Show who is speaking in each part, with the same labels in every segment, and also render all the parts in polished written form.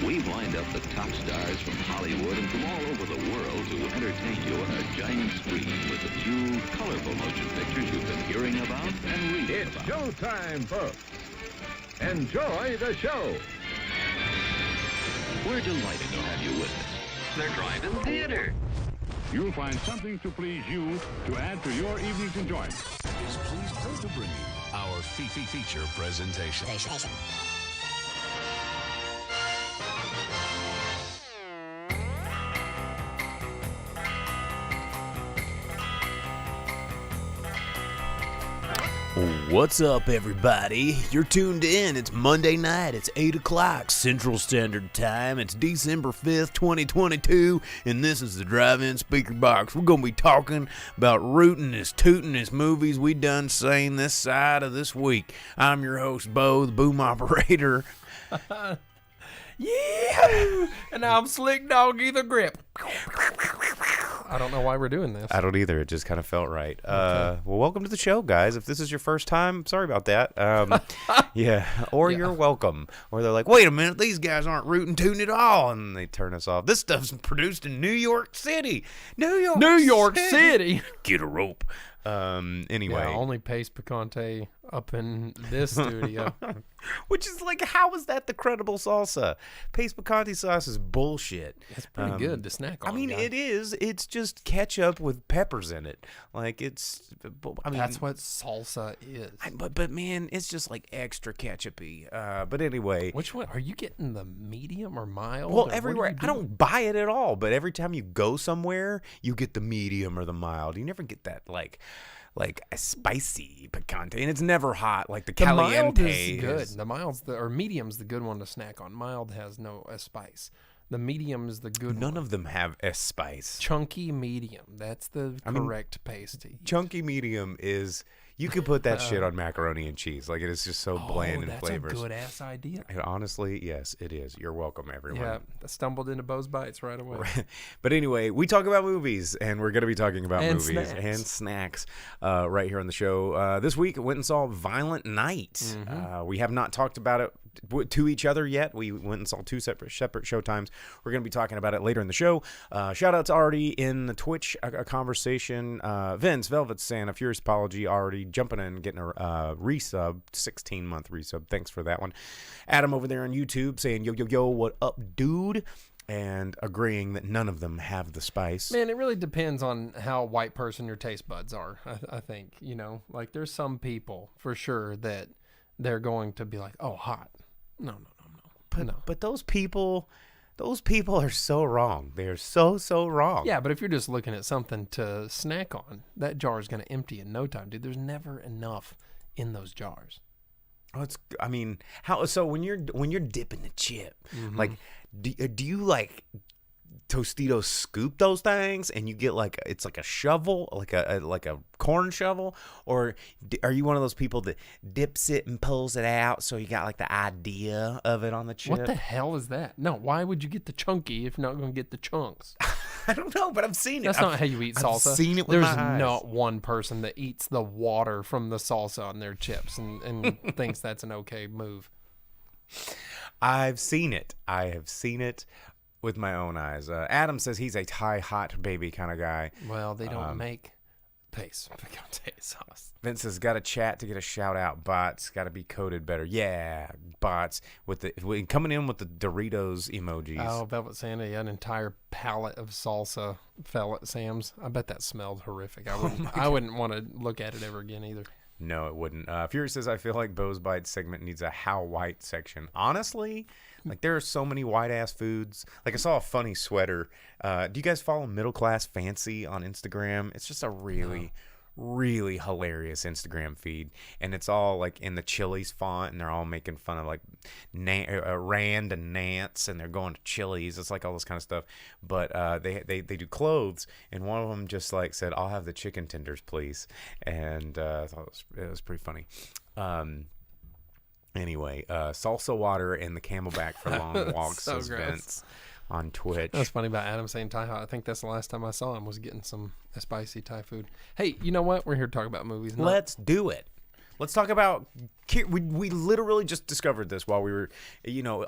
Speaker 1: We've lined up the top stars from Hollywood and from all over the world to entertain you on a giant screen with the few colorful motion pictures you've been hearing about and reading
Speaker 2: It's
Speaker 1: about.
Speaker 2: showtime, folks. Enjoy the show.
Speaker 1: We're delighted to have you with us. They're driving theater.
Speaker 3: You'll find something to please you to add to your evening's enjoyment.
Speaker 4: Is pleased to bring you our feature presentation.
Speaker 5: What's up, everybody? You're tuned in. It's Monday night. It's 8 o'clock Central Standard Time. It's December 5th, 2022, and this is the Drive-In Speaker Box. We're going to be talking about rootin'est, tootin'est movies we done seen this side of this week. I'm your host, Bo, the boom operator.
Speaker 6: Yeah! And now I'm Slick Doggy the Grip. I don't know why we're doing this.
Speaker 5: I don't either. It just kind of felt right. Well, welcome to the show, guys. If this is your first time, sorry about that. Yeah, or you're welcome. Or they're like, wait a minute, these guys aren't rootin' tootin' at all, and they turn us off. This stuff's produced in New York City. New York
Speaker 6: City.
Speaker 5: Get a rope. Anyway.
Speaker 6: Yeah, only Pace Picante up in this studio.
Speaker 5: Which is like, how is that the credible salsa? Pace Picante sauce is bullshit.
Speaker 6: It's pretty good to snack on.
Speaker 5: I mean,
Speaker 6: guy.
Speaker 5: it is. It's just ketchup with peppers in it. Like, it's, I mean.
Speaker 6: That's what salsa is.
Speaker 5: But man, it's just like extra ketchupy. But anyway.
Speaker 6: Which one? Are you getting the medium or mild?
Speaker 5: Well,
Speaker 6: or
Speaker 5: everywhere. I don't buy it at all. But every time you go somewhere, you get the medium or the mild. You never get that like a spicy picante, and it's never hot like the caliente.
Speaker 6: Mild is good. The mild's or medium's the good one to snack on. Mild has no spice. The medium is the good
Speaker 5: None
Speaker 6: one.
Speaker 5: of them have a spice.
Speaker 6: Chunky medium. That's the correct paste to use.
Speaker 5: Chunky medium is, you could put that shit on macaroni and cheese. Like, it is just so bland in flavors.
Speaker 6: That's a good-ass idea.
Speaker 5: And honestly, yes, it is. You're welcome, everyone.
Speaker 6: Yeah, I stumbled into Bo's Bites right away.
Speaker 5: But anyway, we talk about movies, and we're going to be talking about
Speaker 6: And
Speaker 5: movies
Speaker 6: snacks.
Speaker 5: and snacks right here on the show. This week, went and saw Violent Night.
Speaker 6: Mm-hmm.
Speaker 5: We have not talked about it to each other yet. We went and saw two separate show times. We're going to be talking about it later in the show. Shout out to already in the Twitch conversation. Vince, Velvet Santa, Furious Apology, already jumping in, getting a resub, 16-month resub. Thanks for that one. Adam over there on YouTube saying, yo, what up, dude? And agreeing that none of them have the spice.
Speaker 6: Man, it really depends on how white person your taste buds are, I think. You know, like there's some people for sure that they're going to be like, oh, hot. No.
Speaker 5: But those people are so wrong. They're so wrong.
Speaker 6: Yeah, but if you're just looking at something to snack on, that jar is going to empty in no time, dude. There's never enough in those jars.
Speaker 5: Oh, how? So when you're dipping the chip, like, do you like Tostitos scoop those things and you get like, it's like a shovel, like a corn shovel, or are you one of those people that dips it and pulls it out so you got like the idea of it on the chip?
Speaker 6: What the hell is that? No, why would you get the chunky if you're not going to get the chunks?
Speaker 5: I don't know, but I've seen it.
Speaker 6: That's not how you eat salsa.
Speaker 5: I've seen it with
Speaker 6: There's
Speaker 5: my eyes.
Speaker 6: not one person that eats the water from the salsa on their chips and thinks that's an okay move.
Speaker 5: I've seen it. I have seen it with my own eyes. Adam says he's a Thai hot baby kind of guy.
Speaker 6: Well, they don't make Pace Picante sauce.
Speaker 5: Vince has got a chat to get a shout out. Bots got to be coded better. Yeah, bots coming in with the Doritos emojis.
Speaker 6: Oh, Velvet Santa, yeah, an entire pallet of salsa fell at Sam's. I bet that smelled horrific. I wouldn't want to look at it ever again either.
Speaker 5: No, it wouldn't. Fury says, I feel like Bo's Bites segment needs a how white section. Honestly, like there are so many white ass foods. Like I saw a funny sweater. Do you guys follow Middle Class Fancy on Instagram? It's just a really hilarious Instagram feed, and it's all like in the Chili's font, and they're all making fun of like Rand and Nance, and they're going to Chili's. It's like all this kind of stuff, but they do clothes, and one of them just like said, "I'll have the chicken tenders, please," and I thought it was pretty funny. Anyway, salsa water and the Camelback for long walks,
Speaker 6: So
Speaker 5: says
Speaker 6: gross.
Speaker 5: Vince on Twitch.
Speaker 6: That's funny about Adam saying Thai hot. I think that's the last time I saw him was getting some spicy Thai food. Hey, you know what? We're here to talk about movies.
Speaker 5: Let's do it. Let's talk about. We literally just discovered this while we were,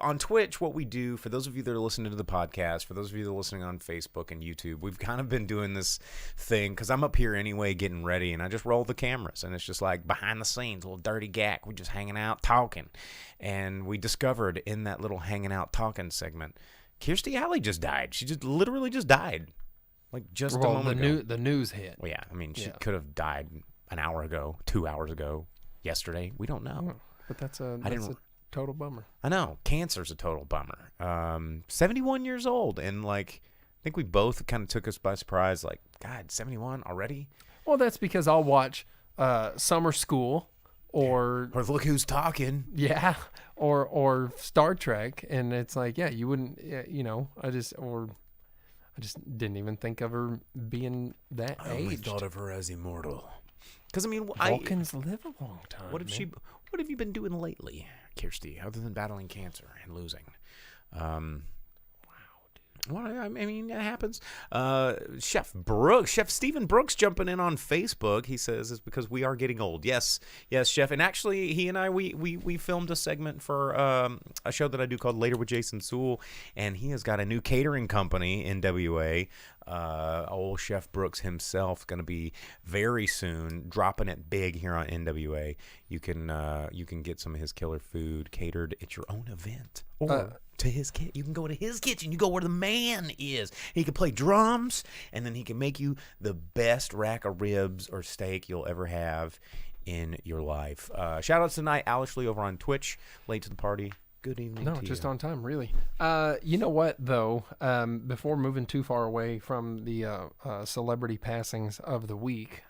Speaker 5: on Twitch. What we do, for those of you that are listening to the podcast, for those of you that are listening on Facebook and YouTube, we've kind of been doing this thing because I'm up here anyway getting ready, and I just roll the cameras, and it's just like behind the scenes, a little dirty gack. We're just hanging out talking, and we discovered in that little hanging out talking segment, Kirstie Alley just died. She just literally just died, like just a moment ago.
Speaker 6: The news hit.
Speaker 5: Well, yeah, I mean, she could have died an hour ago, 2 hours ago, yesterday. We don't know.
Speaker 6: But that's a total bummer.
Speaker 5: I know. Cancer's a total bummer. 71 years old. And, like, I think we both kind of took us by surprise. Like, God, 71 already?
Speaker 6: Well, that's because I'll watch Summer School or
Speaker 5: Look Who's Talking.
Speaker 6: Yeah, or Star Trek. And it's like, yeah, you wouldn't, I just didn't even think of her being that
Speaker 5: I only
Speaker 6: aged.
Speaker 5: thought of her as immortal. Because, I mean,
Speaker 6: Vulcans live a long time.
Speaker 5: What have you been doing lately, Kirstie, other than battling cancer and losing? Wow, dude. Well, I mean, it happens. Chef Stephen Brooks jumping in on Facebook. He says it's because we are getting old. Yes, Chef. And actually, he and I, we filmed a segment for a show that I do called Later with Jason Sewell, and he has got a new catering company in WA. Old Chef Brooks himself going to be very soon dropping it big here on NWA. You can get some of his killer food catered at your own event or to his kitchen. You can go to his kitchen. You go where the man is. He can play drums, and then he can make you the best rack of ribs or steak you'll ever have in your life. Shout outs tonight, Alishley over on Twitch. Late to the party. Good evening.
Speaker 6: No,
Speaker 5: to
Speaker 6: just
Speaker 5: you.
Speaker 6: on time, really. You know what, though? Before moving too far away from the celebrity passings of the week,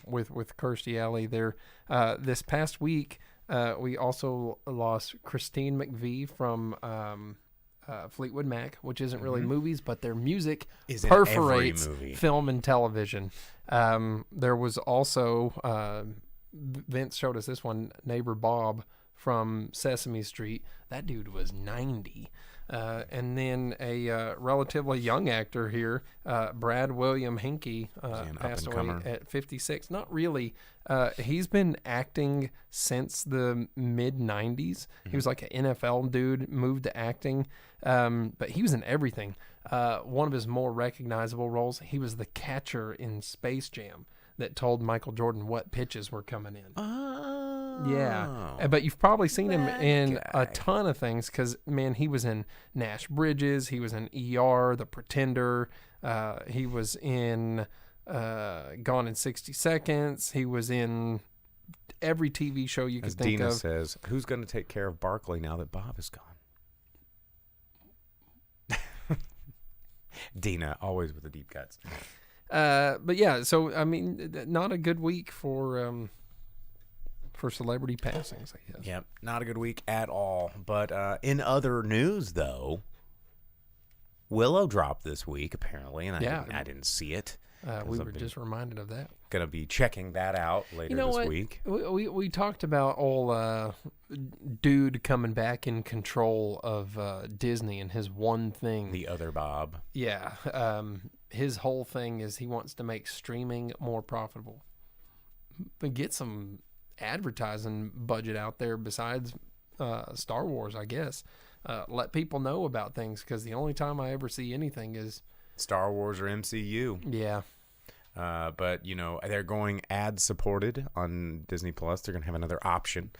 Speaker 6: with Kirstie Alley, there, this past week, we also lost Christine McVie from Fleetwood Mac, which isn't really movies, but their music
Speaker 5: Is in every
Speaker 6: perforates
Speaker 5: movie.
Speaker 6: film and television. There was also Vince showed us this one, neighbor Bob from Sesame Street. That dude was 90. And then a relatively young actor here, Brad William Henke, passed away at 56. Not really. He's been acting since the mid-90s. He was like an NFL dude, moved to acting, but he was in everything. One of his more recognizable roles, he was the catcher in Space Jam that told Michael Jordan what pitches were coming in. Yeah, but you've probably seen him in a ton of things because, man, he was in Nash Bridges. He was in ER, The Pretender. He was in Gone in 60 Seconds. He was in every TV show you could
Speaker 5: As
Speaker 6: think
Speaker 5: Dina
Speaker 6: of.
Speaker 5: says, who's going to take care of Barkley now that Bob is gone? Dina, always with the deep cuts.
Speaker 6: But yeah, so, I mean, not a good week for celebrity passings, I guess.
Speaker 5: Yep, not a good week at all. But in other news, though, Willow dropped this week, apparently, and I didn't see it.
Speaker 6: We were just reminded of that.
Speaker 5: Going to be checking that out later this week.
Speaker 6: We talked about old dude coming back in control of Disney and his one thing.
Speaker 5: The other Bob.
Speaker 6: Yeah. His whole thing is he wants to make streaming more profitable. But get some advertising budget out there besides Star Wars, I guess. Let people know about things, because the only time I ever see anything is
Speaker 5: Star Wars or MCU.
Speaker 6: Yeah.
Speaker 5: But, they're going ad-supported on Disney+. Plus. They're going to have another option.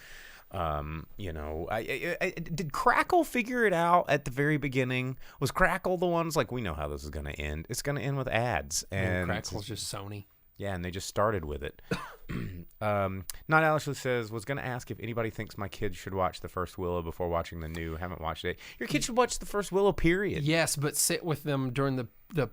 Speaker 5: Did Crackle figure it out at the very beginning? Was Crackle the ones like, we know how this is going to end? It's going to end with ads. And
Speaker 6: Crackle's just Sony.
Speaker 5: Yeah, and they just started with it. Not Alishley says, was going to ask if anybody thinks my kids should watch the first Willow before watching the new. Haven't watched it. Your kids should watch the first Willow, period.
Speaker 6: Yes, but sit with them during the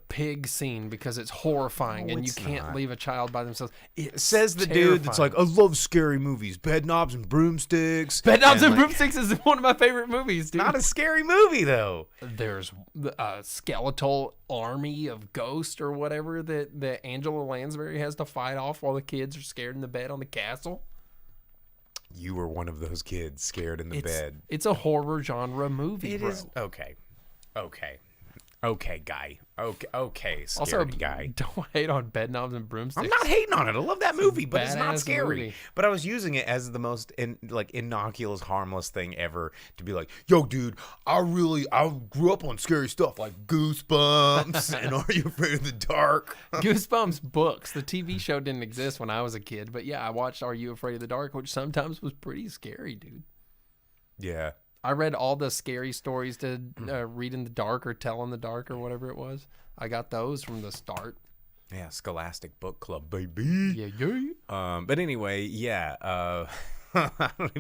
Speaker 6: pig scene, because it's horrifying,
Speaker 5: No,
Speaker 6: and you
Speaker 5: it's
Speaker 6: can't
Speaker 5: not.
Speaker 6: leave a child by themselves. It
Speaker 5: Says the dude that's like, I love scary movies. Bed Knobs and Broomsticks.
Speaker 6: Bedknobs and
Speaker 5: like,
Speaker 6: Broomsticks is one of my favorite movies, dude.
Speaker 5: Not a scary movie, though.
Speaker 6: There's a skeletal army of ghosts or whatever that Angela Lansbury has to fight off while the kids are scared in the bed on the castle.
Speaker 5: You were one of those kids scared in the bed.
Speaker 6: It's a horror genre movie,
Speaker 5: It
Speaker 6: bro.
Speaker 5: is. Okay. Okay, guy. Okay,
Speaker 6: Also,
Speaker 5: scaredy guy.
Speaker 6: don't hate on Bedknobs and Broomsticks.
Speaker 5: I'm not hating on it. I love that movie, but it's not
Speaker 6: badass
Speaker 5: scary.
Speaker 6: movie.
Speaker 5: But I was using it as the most innocuous, harmless thing ever to be like, yo, dude, I grew up on scary stuff like Goosebumps and Are You Afraid of the Dark?
Speaker 6: Goosebumps books. The TV show didn't exist when I was a kid, but yeah, I watched Are You Afraid of the Dark, which sometimes was pretty scary, dude.
Speaker 5: Yeah.
Speaker 6: I read all the scary stories to read in the dark or tell in the dark or whatever it was. I got those from the start.
Speaker 5: Yeah, Scholastic Book Club, baby.
Speaker 6: Yeah, yeah.
Speaker 5: But anyway, yeah. I don't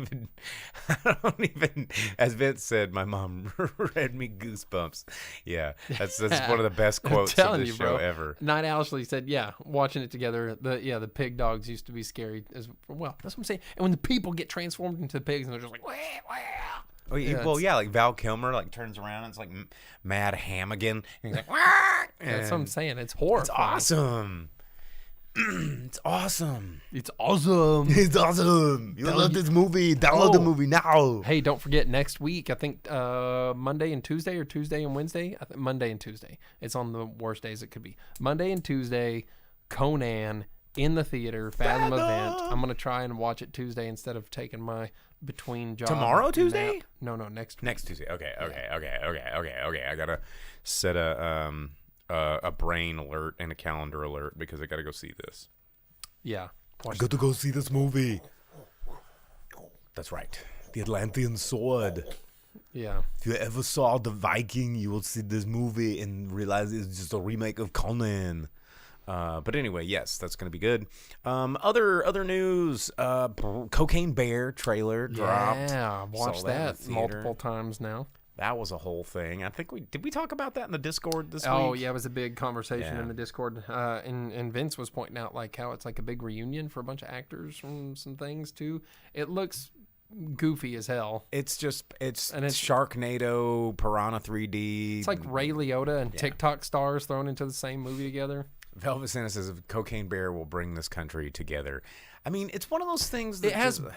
Speaker 5: even. As Vince said, my mom read me Goosebumps. Yeah, that's one of the best quotes of
Speaker 6: telling
Speaker 5: this
Speaker 6: you,
Speaker 5: show
Speaker 6: bro.
Speaker 5: ever.
Speaker 6: Night Ashley said, yeah, watching it together, the pig dogs used to be scary as well. That's what I'm saying. And when the people get transformed into pigs and they're just like, wah, wah.
Speaker 5: Oh,
Speaker 6: Yeah,
Speaker 5: well, yeah, like Val Kilmer like turns around and it's like Mad Hammigan, and he's like, "Wah!"
Speaker 6: That's what I'm
Speaker 5: And
Speaker 6: saying. It's horrifying.
Speaker 5: It's awesome. It's awesome.
Speaker 6: It's awesome.
Speaker 5: It's awesome. You love this movie? Download the movie now.
Speaker 6: Hey, don't forget next week. I think Monday and Tuesday, or Tuesday and Wednesday. I think Monday and Tuesday. It's on the worst days it could be. Monday and Tuesday, Conan in the theater, Fathom event. I'm gonna try and watch it Tuesday instead of taking my between job.
Speaker 5: Tomorrow, Tuesday?
Speaker 6: nap. No, next week.
Speaker 5: Next Tuesday. Okay. I gotta set a brain alert and a calendar alert because I gotta go see this.
Speaker 6: Yeah. Watch
Speaker 5: Got to go see this movie. That's right. The Atlantean Sword.
Speaker 6: Yeah.
Speaker 5: If you ever saw The Viking, you will see this movie and realize it's just a remake of Conan. But anyway, yes, that's going to be good. Other news. Cocaine Bear trailer dropped.
Speaker 6: Yeah, I've watched
Speaker 5: Saw that in
Speaker 6: that
Speaker 5: the theater.
Speaker 6: multiple times now.
Speaker 5: That was a whole thing. I think did we talk about that in the Discord this
Speaker 6: Oh
Speaker 5: week?
Speaker 6: yeah, it was a big conversation
Speaker 5: Yeah.
Speaker 6: in the Discord. And Vince was pointing out like how it's like a big reunion for a bunch of actors from some things too. It looks goofy as hell.
Speaker 5: It's
Speaker 6: And it's-
Speaker 5: Sharknado, Piranha 3D.
Speaker 6: It's like Ray Liotta and TikTok stars thrown into the same movie together.
Speaker 5: Velvet Santa says Cocaine Bear will bring this country together. I mean, it's one of those things that
Speaker 6: It has
Speaker 5: just-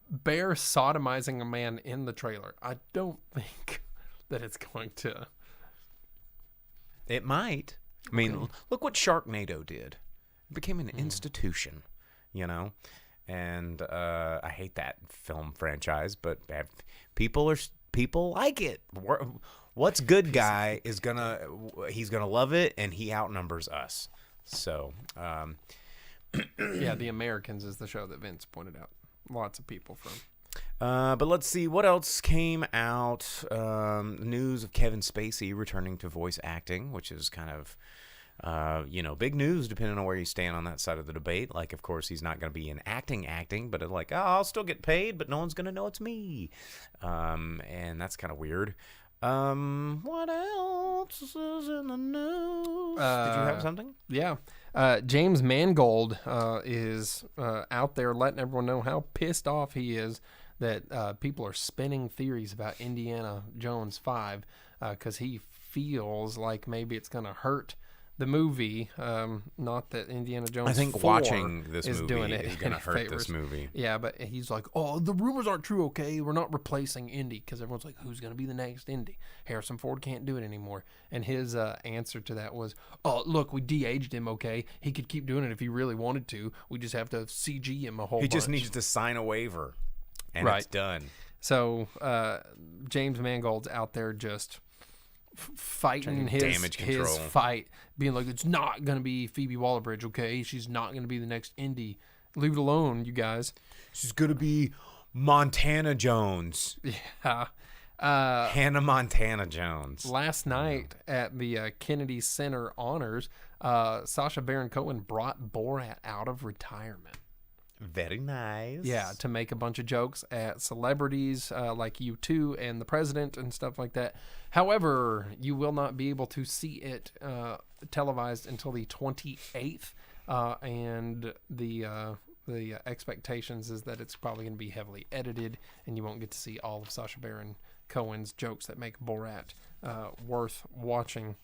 Speaker 6: Bear sodomizing a man in the trailer. I don't think that it's going to.
Speaker 5: It might. I mean, look what Sharknado did. It became an institution, you know? And I hate that film franchise, but people like it. What's good guy he's gonna love it, and he outnumbers us. So,
Speaker 6: Yeah, The Americans is the show that Vince pointed out. Lots of people from.
Speaker 5: but let's see what else came out. News of Kevin Spacey returning to voice acting, which is kind of, big news depending on where you stand on that side of the debate. Like, of course, he's not going to be in acting, but like, I'll still get paid, but no one's going to know it's me. And that's kind of weird. What else is in the news? Did you have something?
Speaker 6: Yeah. James Mangold is out there letting everyone know how pissed off he is that people are spinning theories about Indiana Jones 5 because he feels like maybe it's going to hurt the movie. Not that Indiana Jones 4
Speaker 5: I think watching this
Speaker 6: is
Speaker 5: movie
Speaker 6: doing it
Speaker 5: is going to
Speaker 6: any
Speaker 5: hurt
Speaker 6: favors.
Speaker 5: this movie.
Speaker 6: Yeah, but he's like, oh, the rumors aren't true, okay? We're not replacing Indy, because everyone's like, who's going to be the next Indy? Harrison Ford can't do it anymore. And his answer to that was, oh, look, we de-aged him, okay? He could keep doing it if he really wanted to. We just have to CG him a whole
Speaker 5: He
Speaker 6: bunch.
Speaker 5: just needs to sign a waiver, and
Speaker 6: Right.
Speaker 5: it's done.
Speaker 6: So James Mangold's out there just fighting
Speaker 5: Trying to
Speaker 6: his
Speaker 5: damage control.
Speaker 6: fight, being like, it's not going to be Phoebe Waller-Bridge, okay? She's not going to be the next Indy. Leave it alone, you guys.
Speaker 5: She's going to be Montana Jones.
Speaker 6: Yeah.
Speaker 5: Hannah Montana Jones.
Speaker 6: Last night at the Kennedy Center Honors, Sacha Baron Cohen brought Borat out of retirement.
Speaker 5: Very nice.
Speaker 6: Yeah, to make a bunch of jokes at celebrities like U2 and the president and stuff like that. However, you will not be able to see it televised until the 28th, and the expectations is that it's probably going to be heavily edited, and you won't get to see all of Sacha Baron Cohen's jokes that make Borat worth watching.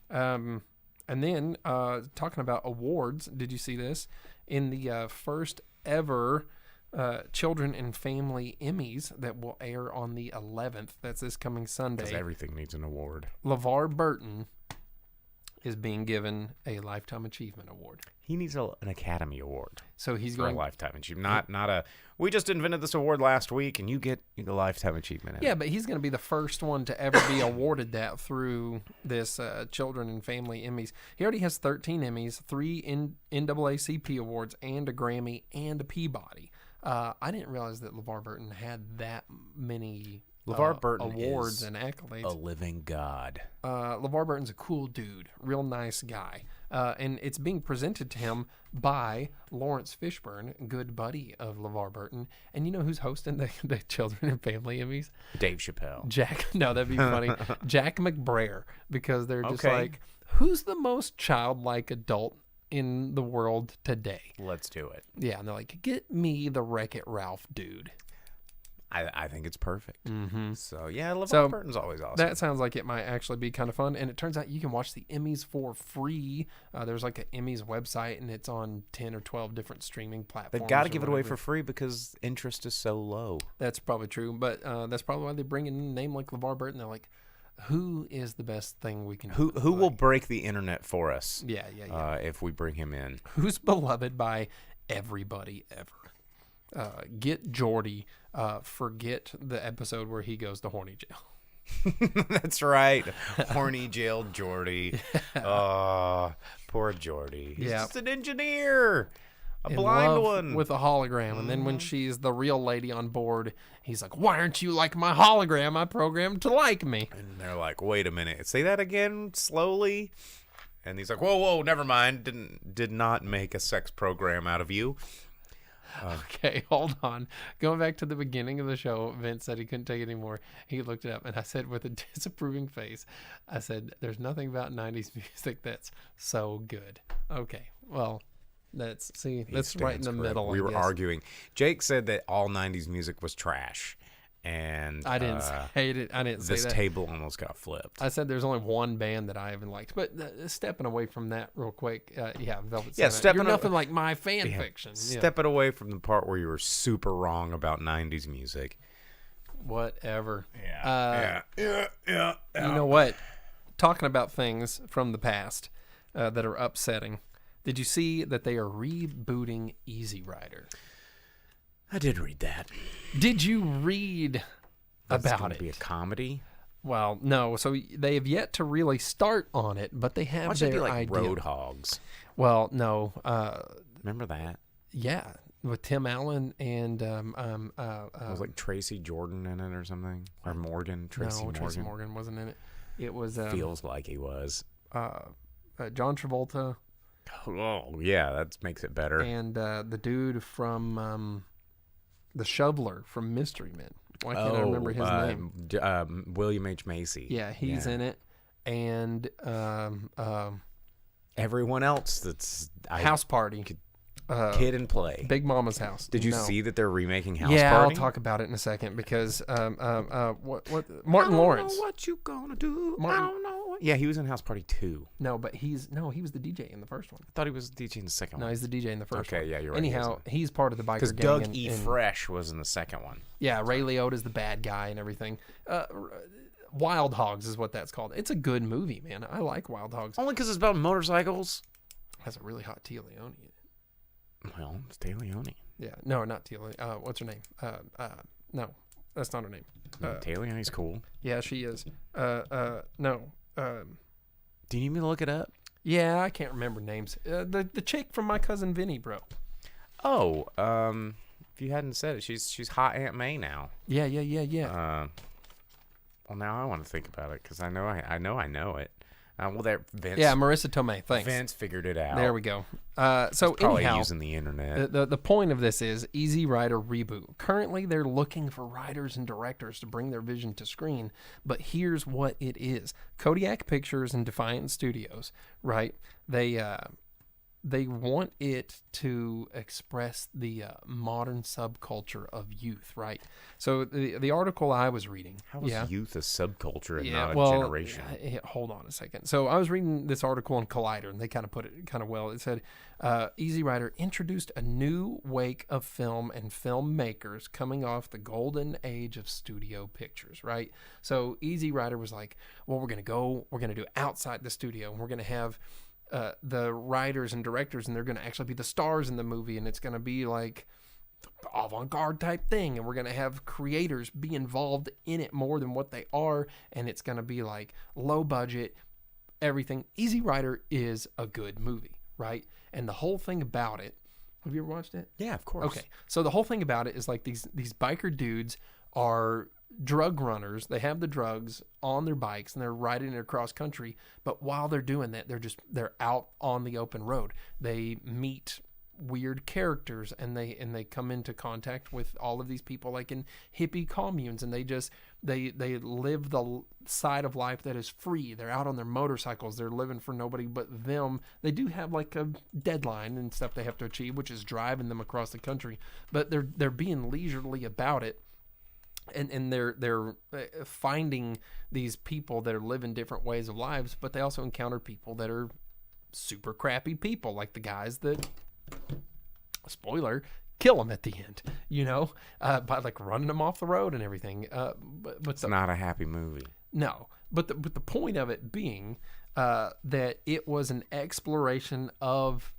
Speaker 6: And then talking about awards, did you see this? In the first ever Children and Family Emmys that will air on the 11th. That's this coming
Speaker 5: Because
Speaker 6: Sunday.
Speaker 5: everything needs an award.
Speaker 6: LeVar Burton is being given a Lifetime Achievement Award.
Speaker 5: He needs an Academy Award
Speaker 6: So he's
Speaker 5: for a
Speaker 6: going.
Speaker 5: lifetime achievement. Not a. We just invented this award last week, and you get the lifetime achievement. In
Speaker 6: Yeah,
Speaker 5: it.
Speaker 6: but he's going to be the first one to ever be awarded that through this Children and Family Emmys. He already has 13 Emmys, 3 NAACP awards, and a Grammy and a Peabody. I didn't realize that LeVar Burton had that many
Speaker 5: LeVar Burton
Speaker 6: awards
Speaker 5: is
Speaker 6: and accolades.
Speaker 5: a living god.
Speaker 6: LeVar Burton's a cool dude, real nice guy. And it's being presented to him by Lawrence Fishburne, good buddy of LeVar Burton. And you know who's hosting the Children and Family Emmys?
Speaker 5: Dave Chappelle.
Speaker 6: No, that'd be funny. Jack McBrayer, because they're just
Speaker 5: Okay.
Speaker 6: like, who's the most childlike adult in the world today?
Speaker 5: Let's do it.
Speaker 6: Yeah, and they're like, get me the Wreck-It Ralph dude.
Speaker 5: I think it's perfect. Mm-hmm. So yeah, LeVar
Speaker 6: So,
Speaker 5: Burton's always awesome.
Speaker 6: That sounds like it might actually be kind of fun. And it turns out you can watch the Emmys for free. There's like an Emmys website, and it's on 10 or 12 different streaming platforms.
Speaker 5: They've got to
Speaker 6: or
Speaker 5: give it away
Speaker 6: whatever.
Speaker 5: for free because interest is so low.
Speaker 6: That's probably true. But that's probably why they bring in a name like LeVar Burton. They're like, who is the best thing we can
Speaker 5: Who will break the internet for us?
Speaker 6: Yeah.
Speaker 5: If we bring him in.
Speaker 6: Who's beloved by everybody ever? Get Jordy. Forget the episode where he goes to horny jail.
Speaker 5: That's right. Horny jailed Jordy. Oh, poor Jordy. He's
Speaker 6: Yeah.
Speaker 5: just an engineer. A
Speaker 6: In
Speaker 5: blind
Speaker 6: love
Speaker 5: one.
Speaker 6: with a hologram. And then when she's the real lady on board, he's like, why aren't you like my hologram? I programmed to like me.
Speaker 5: And they're like, wait a minute. Say that again slowly. And he's like, whoa, never mind. Did not make a sex program out of you.
Speaker 6: Okay, hold on. Going back to the beginning of the show, Vince said he couldn't take it anymore. He looked it up, and I said with a disapproving face, I said, there's nothing about 90s music that's so good. Okay, well, that's right in
Speaker 5: Stands
Speaker 6: the
Speaker 5: correct.
Speaker 6: middle.
Speaker 5: We
Speaker 6: I
Speaker 5: were
Speaker 6: guess.
Speaker 5: arguing. Jake said that all 90s music was trash. And
Speaker 6: I didn't hate it. I didn't say
Speaker 5: this
Speaker 6: that.
Speaker 5: table almost got flipped.
Speaker 6: I said there's only one band that I haven't liked. But stepping away from that real quick, Velvet
Speaker 5: Yeah,
Speaker 6: Santa.
Speaker 5: stepping
Speaker 6: You're
Speaker 5: a-
Speaker 6: nothing like my fan fiction. Yeah.
Speaker 5: Step it away from the part where you were super wrong about 90s music.
Speaker 6: Whatever.
Speaker 5: Yeah.
Speaker 6: You know what? Talking about things from the past that are upsetting. Did you see that they are rebooting Easy Rider?
Speaker 5: I did read that.
Speaker 6: Did you read
Speaker 5: That's
Speaker 6: about
Speaker 5: gonna
Speaker 6: it?
Speaker 5: be a comedy.
Speaker 6: Well, no. So they have yet to really start on it, but they have
Speaker 5: Why should it
Speaker 6: their
Speaker 5: be like
Speaker 6: idea.
Speaker 5: Road Hogs?
Speaker 6: Well, no.
Speaker 5: Remember that?
Speaker 6: Yeah, with Tim Allen and
Speaker 5: It was like Tracy Jordan in it or something, or Morgan. Tracy Morgan.
Speaker 6: Tracy Morgan wasn't in it. It was
Speaker 5: Feels like he was.
Speaker 6: John Travolta
Speaker 5: Oh yeah, that makes it better.
Speaker 6: and the dude from the Shoveler from Mystery Men. Why can't I remember his name?
Speaker 5: William H. Macy.
Speaker 6: Yeah, he's in it. And
Speaker 5: Everyone else that's
Speaker 6: House Party,
Speaker 5: Kid and Play.
Speaker 6: Big Mama's House.
Speaker 5: Did you
Speaker 6: No.
Speaker 5: see that they're remaking House
Speaker 6: Yeah,
Speaker 5: Party?
Speaker 6: I'll talk about it in a second because Martin Lawrence.
Speaker 5: What you gonna do?
Speaker 6: Martin-
Speaker 5: I don't know. Yeah, he was in House Party 2.
Speaker 6: No, but he was the DJ in the first one.
Speaker 5: I thought he was DJing the second
Speaker 6: No,
Speaker 5: one.
Speaker 6: he's the DJ in the first one.
Speaker 5: Okay, yeah, you're right, he
Speaker 6: Anyhow,
Speaker 5: is.
Speaker 6: he's part of the biker
Speaker 5: Because
Speaker 6: gang.
Speaker 5: Doug
Speaker 6: and-
Speaker 5: E.
Speaker 6: and-
Speaker 5: Fresh was in the second one.
Speaker 6: Yeah, Ray Liotta's the bad guy and everything. Wild Hogs is what that's called. It's a good movie, man. I like Wild Hogs.
Speaker 5: Only because it's about motorcycles.
Speaker 6: Has a really hot Tia Leone in it.
Speaker 5: Well, it's Tia Leone.
Speaker 6: Yeah, no, not Tia Leone. What's her name? No, that's not her name.
Speaker 5: Tia Leone's cool.
Speaker 6: Yeah, she is. No.
Speaker 5: Do you need me to look it up?
Speaker 6: Yeah, I can't remember names. The chick from My Cousin Vinny, bro.
Speaker 5: Oh, if you hadn't said it, she's hot Aunt May now.
Speaker 6: Yeah.
Speaker 5: Well, now I want to think about it because I know it. Well, there, Vince.
Speaker 6: Yeah, Marissa Tomei. Thanks.
Speaker 5: Vince figured it out.
Speaker 6: There we go. So
Speaker 5: Probably
Speaker 6: anyhow,
Speaker 5: using the internet.
Speaker 6: the point of this is Easy Rider reboot. Currently, they're looking for writers and directors to bring their vision to screen. But here's what it is: Kodiak Pictures and Defiant Studios, right? They they want it to express the modern subculture of youth, right? So the article I was reading,
Speaker 5: How is youth a subculture and not a
Speaker 6: well,
Speaker 5: generation?
Speaker 6: Hold on a second. So I was reading this article on Collider, and they kind of put it kind of well. It said, Easy Rider introduced a new wake of film and filmmakers coming off the golden age of studio pictures, right? So Easy Rider was like, well, we're going to do outside the studio, and we're going to have the writers and directors, and they're going to actually be the stars in the movie, and it's going to be like avant-garde type thing, and we're going to have creators be involved in it more than what they are, and it's going to be like low budget, everything. Easy Rider is a good movie, right? And the whole thing about it, have you ever watched it?
Speaker 5: Yeah, of course.
Speaker 6: Okay, so the whole thing about it is like these biker dudes are drug runners. They have the drugs on their bikes and they're riding it across country, but while they're doing that, they're out on the open road. They meet weird characters, and they come into contact with all of these people like in hippie communes, and they live the side of life that is free. They're out on their motorcycles, they're living for nobody but them. They do have like a deadline and stuff they have to achieve, which is driving them across the country, but they're being leisurely about it. And they're finding these people that are living different ways of lives, but they also encounter people that are super crappy people, like the guys that, spoiler, kill them at the end, by like running them off the road and everything. But
Speaker 5: It's not a happy movie.
Speaker 6: no, but the point of it being that it was an exploration of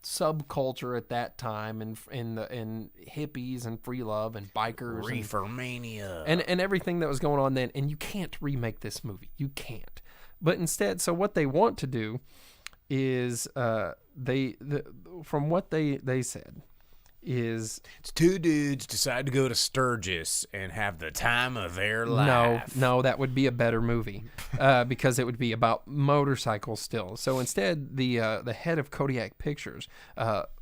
Speaker 6: subculture at that time, and in hippies and free love and bikers,
Speaker 5: Reefer Mania.
Speaker 6: and everything that was going on then. And you can't remake this movie. You can't. But instead, so what they want to do is from what they said is,
Speaker 5: It's two dudes decide to go to Sturgis and have the time of their life.
Speaker 6: no, that would be a better movie because it would be about motorcycles still. So instead, the head of Kodiak Pictures,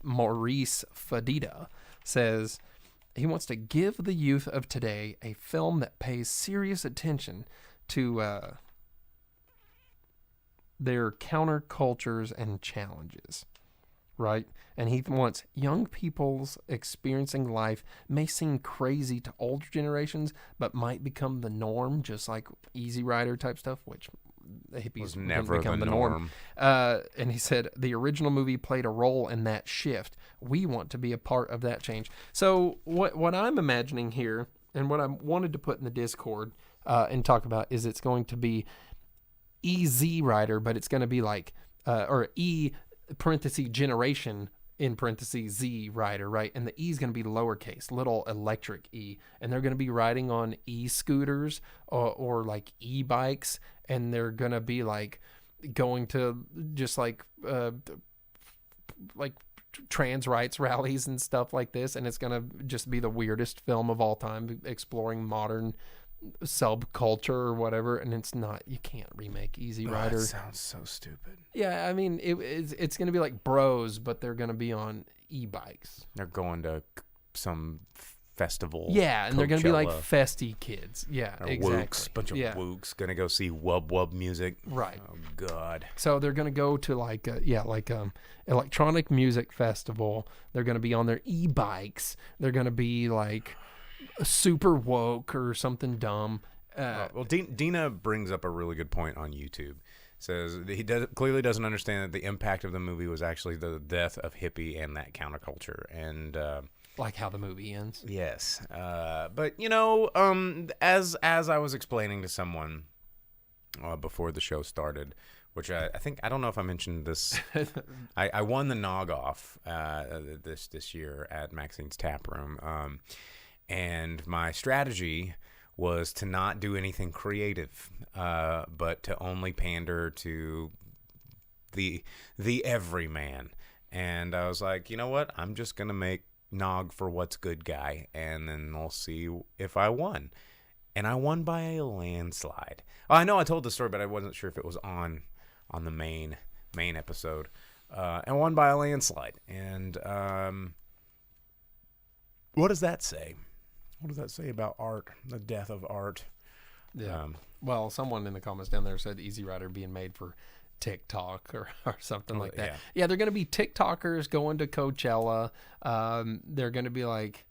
Speaker 6: Maurice Fadida, says he wants to give the youth of today a film that pays serious attention to their countercultures and challenges, right? And he wants young people's experiencing life may seem crazy to older generations, but might become the norm, just like Easy Rider type stuff, which the hippies
Speaker 5: Was never
Speaker 6: become
Speaker 5: the
Speaker 6: the norm. And he said the original movie played a role in that shift. We want to be a part of that change. So what I'm imagining here, and what I wanted to put in the Discord and talk about, is it's going to be EZ Rider, but it's going to be like, or E parenthesis generation in parentheses Z Rider, right? And the E is going to be lowercase, little electric E, and they're going to be riding on e-scooters or like e-bikes, and they're going to be like going to just like trans rights rallies and stuff like this, and it's going to just be the weirdest film of all time, exploring modern subculture or whatever. And it's not, you can't remake Easy Rider.
Speaker 5: That sounds so stupid.
Speaker 6: Yeah, I mean, it's going to be like Bros, but they're going to be on e-bikes.
Speaker 5: They're going to some festival.
Speaker 6: Yeah, and they're going to be like
Speaker 5: Coachella,
Speaker 6: festy kids. Yeah,
Speaker 5: or
Speaker 6: exactly.
Speaker 5: Wooks, bunch of
Speaker 6: yeah.
Speaker 5: wooks going to go see wub wub music.
Speaker 6: Right.
Speaker 5: Oh God.
Speaker 6: So they're going to go to like electronic music festival. They're going to be on their e-bikes. They're going to be like super woke or something dumb.
Speaker 5: Well, Dina brings up a really good point on YouTube. Says he clearly doesn't understand that the impact of the movie was actually the death of hippie and that counterculture. And
Speaker 6: like how the movie ends.
Speaker 5: yes, but as I was explaining to someone before the show started, which I think, I don't know if I mentioned this, I won the Nog Off this year at Maxine's Tap Room, and my strategy was to not do anything creative, but to only pander to the everyman. And I was like, you know what? I'm just gonna make Nog for What's Good Guy, and then we'll see if I won. And I won by a landslide. Oh, I know I told the story, but I wasn't sure if it was on the main episode. And won by a landslide. And what does that say? What does that say about art? The death of art.
Speaker 6: Yeah. Well, someone in the comments down there said Easy Rider being made for TikTok or something like that.
Speaker 5: yeah.
Speaker 6: Yeah, they're going to be TikTokers going to Coachella. They're going to be like,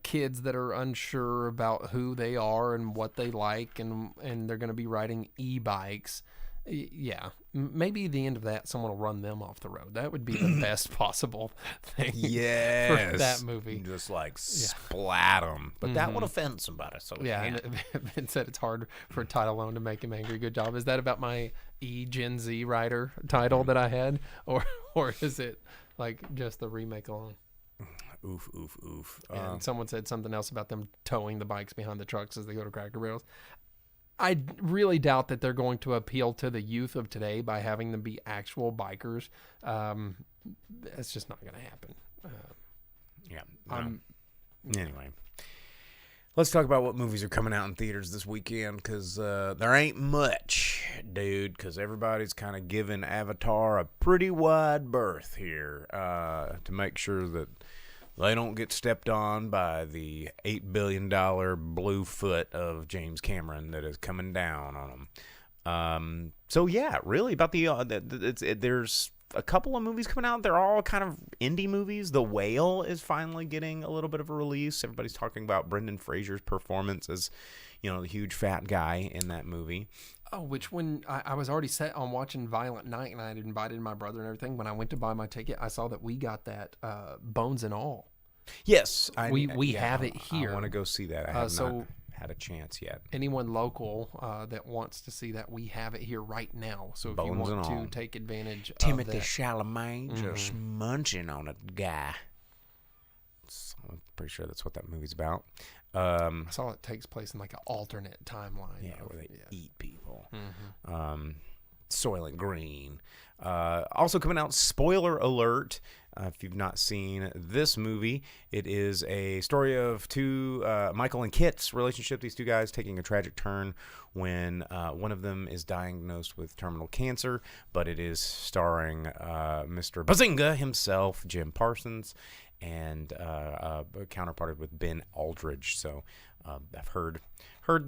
Speaker 6: kids that are unsure about who they are and what they like, and they're going to be riding e-bikes. Yeah, maybe the end of that, someone will run them off the road. That would be the best possible thing for that movie.
Speaker 5: Just like splat them. But that would offend somebody. So
Speaker 6: Yeah, and Ben said it's hard for a title alone to make him angry. Good job. Is that about my Gen Z writer title that I had? Or is it like just the remake alone?
Speaker 5: Oof, oof, oof.
Speaker 6: And someone said something else about them towing the bikes behind the trucks as they go to Cracker Barrels. I really doubt that they're going to appeal to the youth of today by having them be actual bikers. It's just not going to happen.
Speaker 5: Anyway, let's talk about what movies are coming out in theaters this weekend, because there ain't much, dude, because everybody's kind of giving Avatar a pretty wide berth here to make sure that they don't get stepped on by the $8 billion blue foot of James Cameron that is coming down on them. So yeah, really about there's a couple of movies coming out. They're all kind of indie movies. The Whale is finally getting a little bit of a release. Everybody's talking about Brendan Fraser's performance as, the huge fat guy in that movie.
Speaker 6: Oh, which when I was already set on watching Violent Night, and I had invited my brother and everything. When I went to buy my ticket, I saw that we got that Bones and All.
Speaker 5: Yes,
Speaker 6: we have it here.
Speaker 5: I want to go see that. I have not had a chance yet.
Speaker 6: Anyone local that wants to see that, we have it here right now. So if you
Speaker 5: Bones
Speaker 6: want
Speaker 5: and
Speaker 6: to
Speaker 5: All.
Speaker 6: take advantage
Speaker 5: Timothée
Speaker 6: of that.
Speaker 5: Chalamet just munching on a guy. I'm pretty sure that's what that movie's about.
Speaker 6: I saw it takes place in like an alternate timeline.
Speaker 5: Yeah, where they eat people. Soylent Green. Also coming out, spoiler alert, if you've not seen this movie, it is a story of two, Michael and Kit's relationship. These two guys taking a tragic turn when one of them is diagnosed with terminal cancer, but it is starring Mr. Bazinga himself, Jim Parsons, and counterparted with Ben Aldridge. So I've heard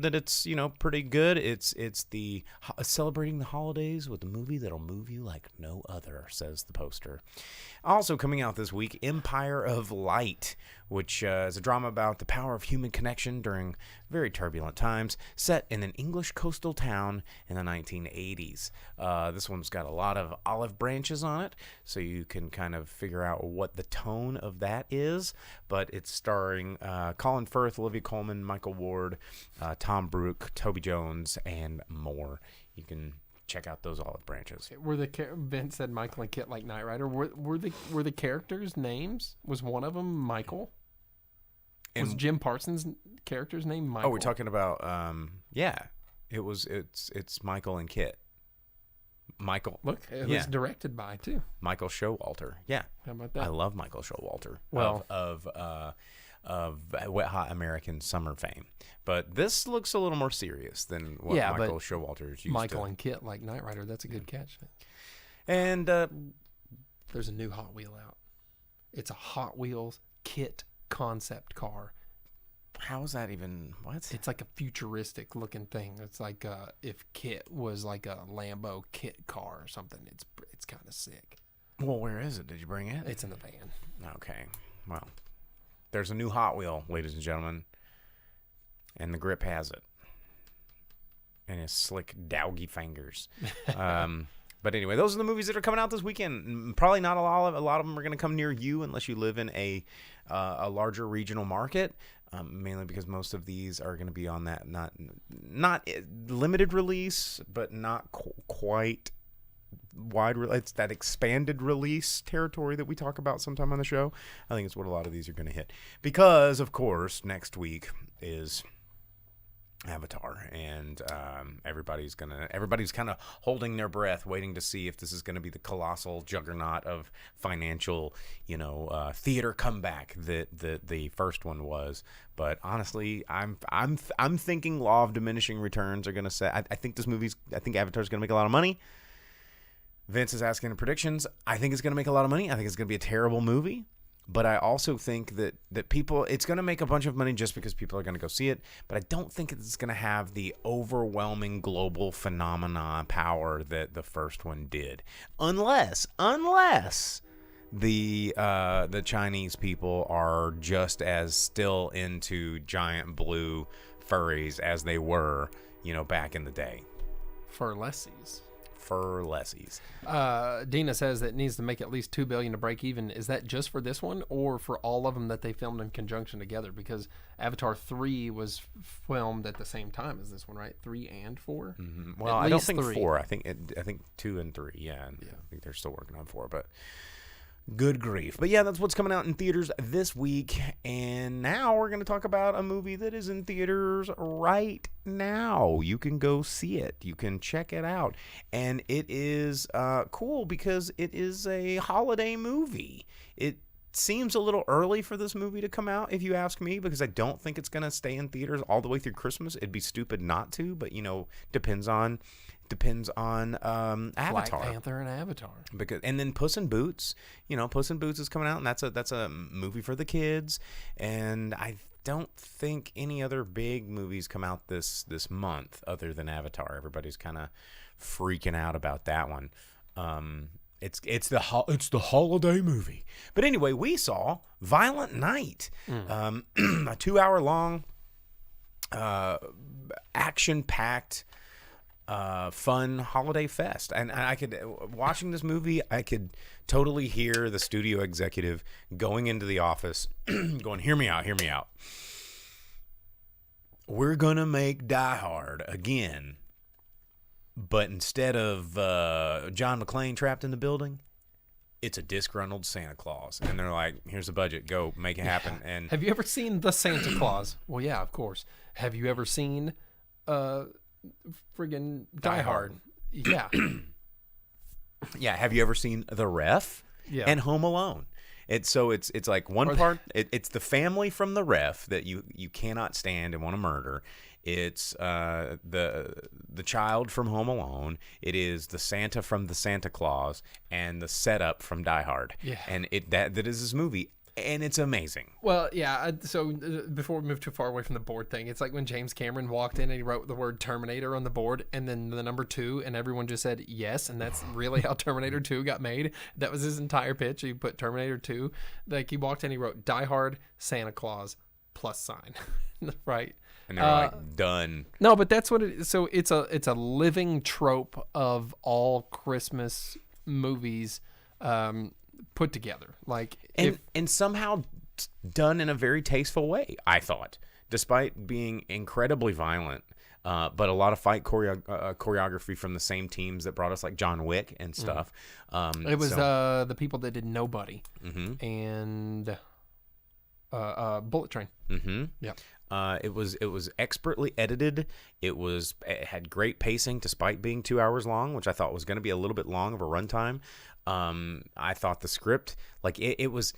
Speaker 5: that it's pretty good. It's the celebrating the holidays with a movie that'll move you like no other, says the poster. Also coming out this week, Empire of Light, which is a drama about the power of human connection during very turbulent times, set in an English coastal town in the 1980s. This one's got a lot of olive branches on it, so you can kind of figure out what the tone of that is. But it's starring Colin Firth, Olivia Colman, Michael Ward, Tom Brooke, Toby Jones, and more. You can check out those olive branches.
Speaker 6: Were Ben said Michael and Kit like Knight Rider? Were the characters' names? Was one of them Michael? Was Jim Parsons' character's name Michael?
Speaker 5: Oh, we're talking about it's Michael and Kit. Michael.
Speaker 6: Look, it was directed by too.
Speaker 5: Michael Showalter. Yeah.
Speaker 6: How about that?
Speaker 5: I love Michael Showalter.
Speaker 6: Well,
Speaker 5: of Wet Hot American Summer fame. But this looks a little more serious than what Michael Showalter is used
Speaker 6: Michael
Speaker 5: to.
Speaker 6: and Kit like Knight Rider. That's a good catch.
Speaker 5: And
Speaker 6: there's a new Hot Wheel out. It's a Hot Wheels Kit concept car.
Speaker 5: how is that even, what?
Speaker 6: It's like a futuristic looking thing. It's like if Kit was like a Lambo Kit car or something. It's kind of sick.
Speaker 5: Well, where is it? Did you bring it?
Speaker 6: It's in the van.
Speaker 5: Okay. Well, there's a new Hot Wheel, ladies and gentlemen. And the grip has it. And his slick, dowgy fingers. But anyway, those are the movies that are coming out this weekend. Probably not a lot of them are going to come near you unless you live in a larger regional market. Mainly because most of these are going to be on that not limited release, but not quite wide. It's that expanded release territory that we talk about sometime on the show. I think it's what a lot of these are going to hit because, of course, next week is Avatar, and everybody's kind of holding their breath, waiting to see if this is going to be the colossal juggernaut of financial, theater comeback that the first one was. But honestly, I'm thinking law of diminishing returns are going to say. I think Avatar's going to make a lot of money. Vince is asking the predictions. I think it's going to make a lot of money. I think it's going to be a terrible movie. But I also think that people, it's going to make a bunch of money just because people are going to go see it. But I don't think it's going to have the overwhelming global phenomenon power that the first one did, unless the Chinese people are just as still into giant blue furries as they were, back in the day.
Speaker 6: For lessies.
Speaker 5: For lessies.
Speaker 6: Dina says that it needs to make at least $2 billion to break even. Is that just for this one, or for all of them that they filmed in conjunction together? Because Avatar 3 was filmed at the same time as this one, right? 3 and 4.
Speaker 5: Mm-hmm. Well, I don't think 4. I think 2 and 3. Yeah, I think they're still working on 4, but. Good grief. But yeah, that's what's coming out in theaters this week. And now we're going to talk about a movie that is in theaters right now. You can go see it. You can check it out. And it is cool because it is a holiday movie. It seems a little early for this movie to come out, if you ask me, because I don't think it's going to stay in theaters all the way through Christmas. It'd be stupid not to, but, depends on Avatar.
Speaker 6: Black Panther and Avatar.
Speaker 5: And then Puss in Boots. Puss in Boots is coming out, and that's a movie for the kids. And I don't think any other big movies come out this month other than Avatar. Everybody's kind of freaking out about that one. It's the holiday movie. But anyway, we saw Violent Night, a 2-hour long, action-packed, fun holiday fest. And watching this movie, I could totally hear the studio executive going into the office going, hear me out. We're going to make Die Hard again. But instead of John McClane trapped in the building, it's a disgruntled Santa Claus. And they're like, here's the budget. Go make it happen. And
Speaker 6: have you ever seen The Santa Claus? Well, yeah, of course. Have you ever seen friggin' Die Hard? Yeah.
Speaker 5: Yeah. Have you ever seen The Ref?
Speaker 6: Yeah.
Speaker 5: And Home Alone? It's like one part. It's the family from The Ref that you cannot stand and want to murder. It's the child from Home Alone. It is the Santa from the Santa Claus, and the setup from Die Hard.
Speaker 6: Yeah.
Speaker 5: And that is this movie, and it's amazing.
Speaker 6: Well, yeah. So before we move too far away from the board thing, it's like when James Cameron walked in and he wrote the word Terminator on the board, and then the number 2, and everyone just said yes, and that's really how Terminator 2 got made. That was his entire pitch. He put Terminator 2. Like, he walked in, he wrote Die Hard, Santa Claus, +, right?
Speaker 5: And they're like, done.
Speaker 6: No, but that's what it is. So it's a living trope of all Christmas movies put together. Like,
Speaker 5: and somehow done in a very tasteful way, I thought, despite being incredibly violent. But a lot of fight choreography from the same teams that brought us like John Wick and stuff.
Speaker 6: It was the people that did Nobody and Bullet Train.
Speaker 5: Mm-hmm.
Speaker 6: Yeah.
Speaker 5: It was expertly edited. It had great pacing despite being 2 hours long, which I thought was going to be a little bit long of a runtime. I thought the script, like it was,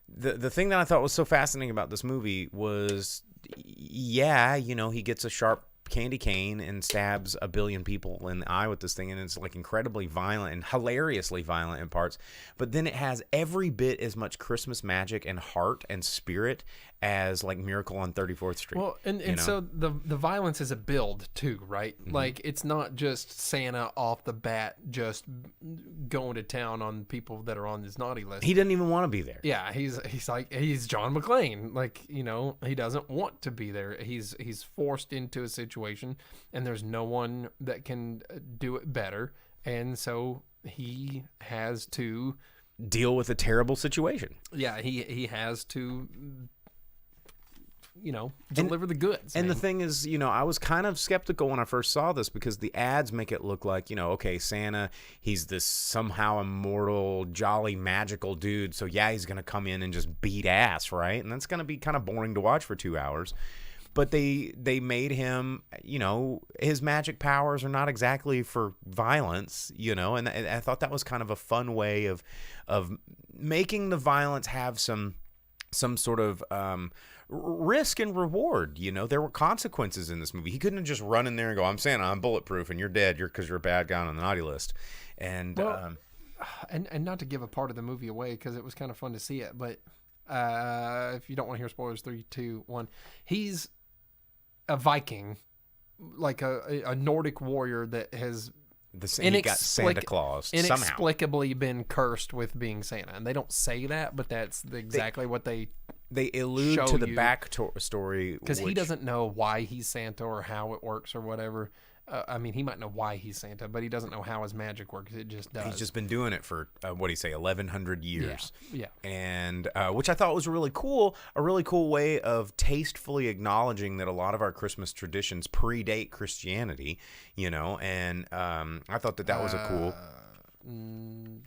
Speaker 5: the thing that I thought was so fascinating about this movie was, he gets a sharp candy cane and stabs a billion people in the eye with this thing, and it's like incredibly violent and hilariously violent in parts, but then it has every bit as much Christmas magic and heart and spirit as like Miracle on 34th Street.
Speaker 6: Well, and so the violence is a build too, right? Mm-hmm. Like, it's not just Santa off the bat just going to town on people that are on his naughty list.
Speaker 5: He didn't even want to be there.
Speaker 6: Yeah, he's John McClane. Like, he doesn't want to be there. He's forced into a situation, and there's no one that can do it better, and so he has to
Speaker 5: deal with a terrible situation.
Speaker 6: Yeah, he has to deliver the goods.
Speaker 5: And the thing is, I was kind of skeptical when I first saw this because the ads make it look like, okay, Santa, he's this somehow immortal, jolly, magical dude. So yeah, he's going to come in and just beat ass, right? And that's going to be kind of boring to watch for 2 hours. But they made him, his magic powers are not exactly for violence, and I thought that was kind of a fun way of making the violence have some sort of risk and reward. There were consequences in this movie. He couldn't have just run in there and go, I'm Santa, I'm bulletproof, and you're dead because you're a bad guy on the naughty list. And
Speaker 6: and not to give a part of the movie away because it was kind of fun to see it, but If you don't want to hear spoilers, 3, 2, 1. He's a Viking, like a Nordic warrior that has
Speaker 5: He got Santa Claus somehow.
Speaker 6: inexplicably been cursed with being Santa. And they don't say that, but that's exactly what they
Speaker 5: allude
Speaker 6: show
Speaker 5: to the
Speaker 6: you.
Speaker 5: backstory.
Speaker 6: Because he doesn't know why he's Santa or how it works or whatever. I mean, he might know why he's Santa, but he doesn't know how his magic works. It just does.
Speaker 5: He's just been doing it for, 1,100 years.
Speaker 6: Yeah.
Speaker 5: And which I thought was really cool, a really cool way of tastefully acknowledging that a lot of our Christmas traditions predate Christianity, and I thought that was a cool...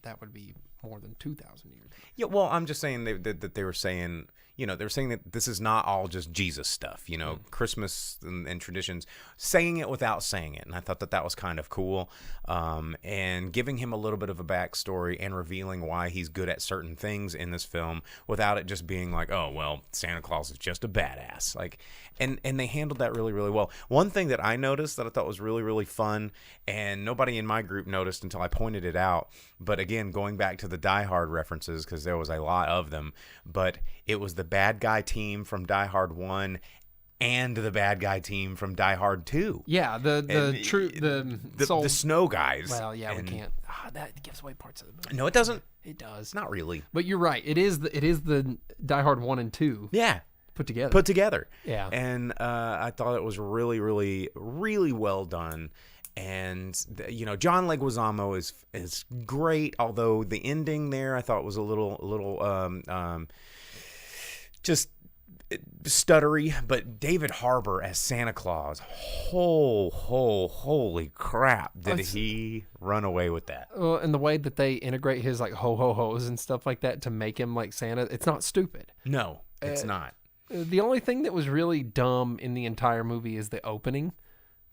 Speaker 6: that would be more than 2,000 years.
Speaker 5: Yeah, well, I'm just saying that they were saying... they're saying that this is not all just Jesus stuff, Christmas and traditions, saying it without saying it. And I thought that was kind of cool. And giving him a little bit of a backstory and revealing why he's good at certain things in this film without it just being like, oh, well, Santa Claus is just a badass. And they handled that really, really well. One thing that I noticed that I thought was really, really fun, and nobody in my group noticed until I pointed it out, but again, going back to the Die Hard references, because there was a lot of them, but it was the bad guy team from Die Hard 1 and the bad guy team from Die Hard 2.
Speaker 6: Yeah, the
Speaker 5: snow guys.
Speaker 6: Well, yeah, we can't. That gives away parts of the movie.
Speaker 5: No, it doesn't.
Speaker 6: It does.
Speaker 5: Not really.
Speaker 6: But you're right. It is the Die Hard 1 and 2.
Speaker 5: Yeah.
Speaker 6: Put together.
Speaker 5: Yeah. And I thought it was really, really, really well done. And John Leguizamo is great, although the ending there I thought was a little just stuttery. But David Harbour as Santa Claus, holy crap, did he run away with that?
Speaker 6: Well, and the way that they integrate his like ho ho ho's and stuff like that to make him like Santa, it's not stupid.
Speaker 5: No, it's not.
Speaker 6: The only thing that was really dumb in the entire movie is the opening,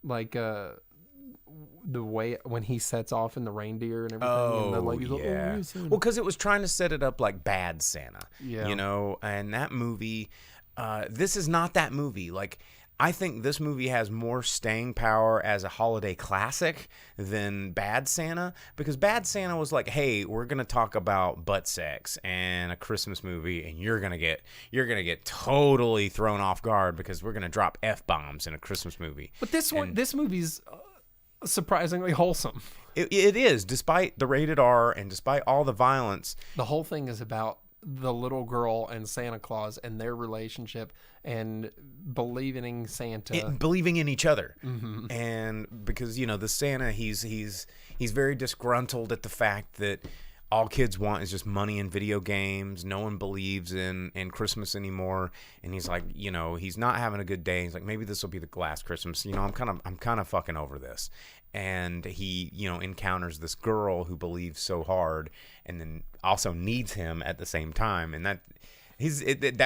Speaker 6: like the way when he sets off in the reindeer and everything. And the lady's like,
Speaker 5: yeah. Well, because it was trying to set it up like Bad Santa, and that movie. This is not that movie. Like, I think this movie has more staying power as a holiday classic than Bad Santa, because Bad Santa was like, hey, we're going to talk about butt sex and a Christmas movie, and you're going to get totally thrown off guard because we're going to drop F-bombs in a Christmas movie.
Speaker 6: But this movie's surprisingly wholesome.
Speaker 5: It is, despite the rated R and despite all the violence.
Speaker 6: The whole thing is about the little girl and Santa Claus and their relationship and believing in Santa,
Speaker 5: believing in each other. Mm-hmm. And because the Santa, he's very disgruntled at the fact that all kids want is just money and video games. No one believes in Christmas anymore, and he's like, he's not having a good day. He's like, maybe this will be the last Christmas. I'm kind of fucking over this. And he, encounters this girl who believes so hard, and then also needs him at the same time. And that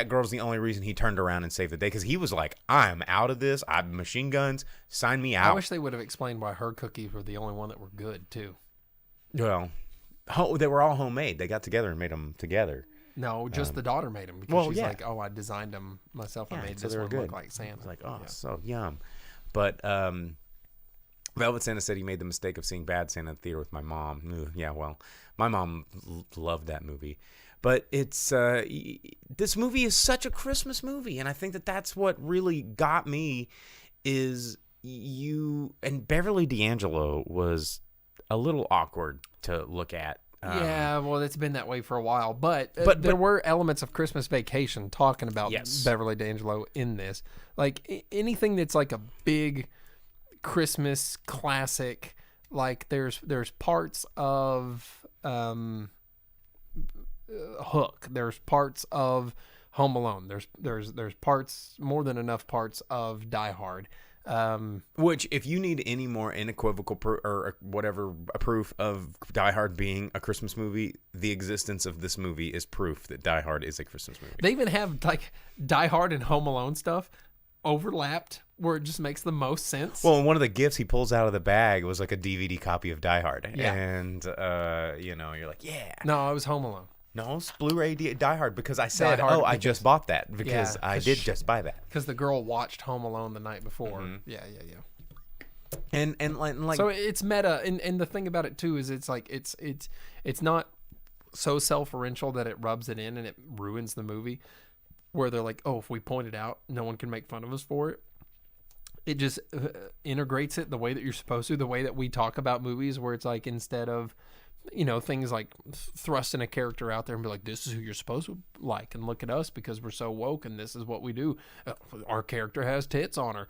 Speaker 5: girl's the only reason he turned around and saved the day, because he was like, I'm out of this. I have machine guns. Sign me out.
Speaker 6: I wish they would have explained why her cookies were the only one that were good too.
Speaker 5: Well, they were all homemade. They got together and made them together.
Speaker 6: No, just the daughter made them, because she's like, oh, I designed them myself. I made this one look like Santa.
Speaker 5: It's like, oh, so yum. But Velvet Santa said he made the mistake of seeing Bad Santa in the theater with my mom. Yeah, well, my mom loved that movie. But it's this movie is such a Christmas movie, and I think that's what really got me is and Beverly D'Angelo was a little awkward to look at.
Speaker 6: Yeah, well, it's been that way for a while. But there were elements of Christmas Vacation talking about Beverly D'Angelo in this. Like anything that's like a big Christmas classic, like there's parts of Hook, there's parts of Home Alone, there's parts, more than enough parts of Die Hard.
Speaker 5: Which, if you need any more unequivocal proof of Die Hard being a Christmas movie, the existence of this movie is proof that Die Hard is a Christmas movie.
Speaker 6: They even have like Die Hard and Home Alone stuff overlapped where it just makes the most sense.
Speaker 5: Well, and one of the gifts he pulls out of the bag was like a DVD copy of Die Hard.
Speaker 6: Yeah.
Speaker 5: And, you're like, yeah.
Speaker 6: No, it was Home Alone.
Speaker 5: No, it's Blu-ray Die Hard, because I said, I just bought that because I did just buy that.
Speaker 6: Because the girl watched Home Alone the night before.
Speaker 5: Mm-hmm.
Speaker 6: Yeah.
Speaker 5: And like,
Speaker 6: so it's meta, and the thing about it too is it's like it's not so self-referential that it rubs it in and it ruins the movie, where they're like, oh, if we point it out, no one can make fun of us for it. It just integrates it the way that you're supposed to, the way that we talk about movies, where it's like, instead of, things like thrusting a character out there and be like, this is who you're supposed to like, and look at us because we're so woke and this is what we do. Our character has tits on her.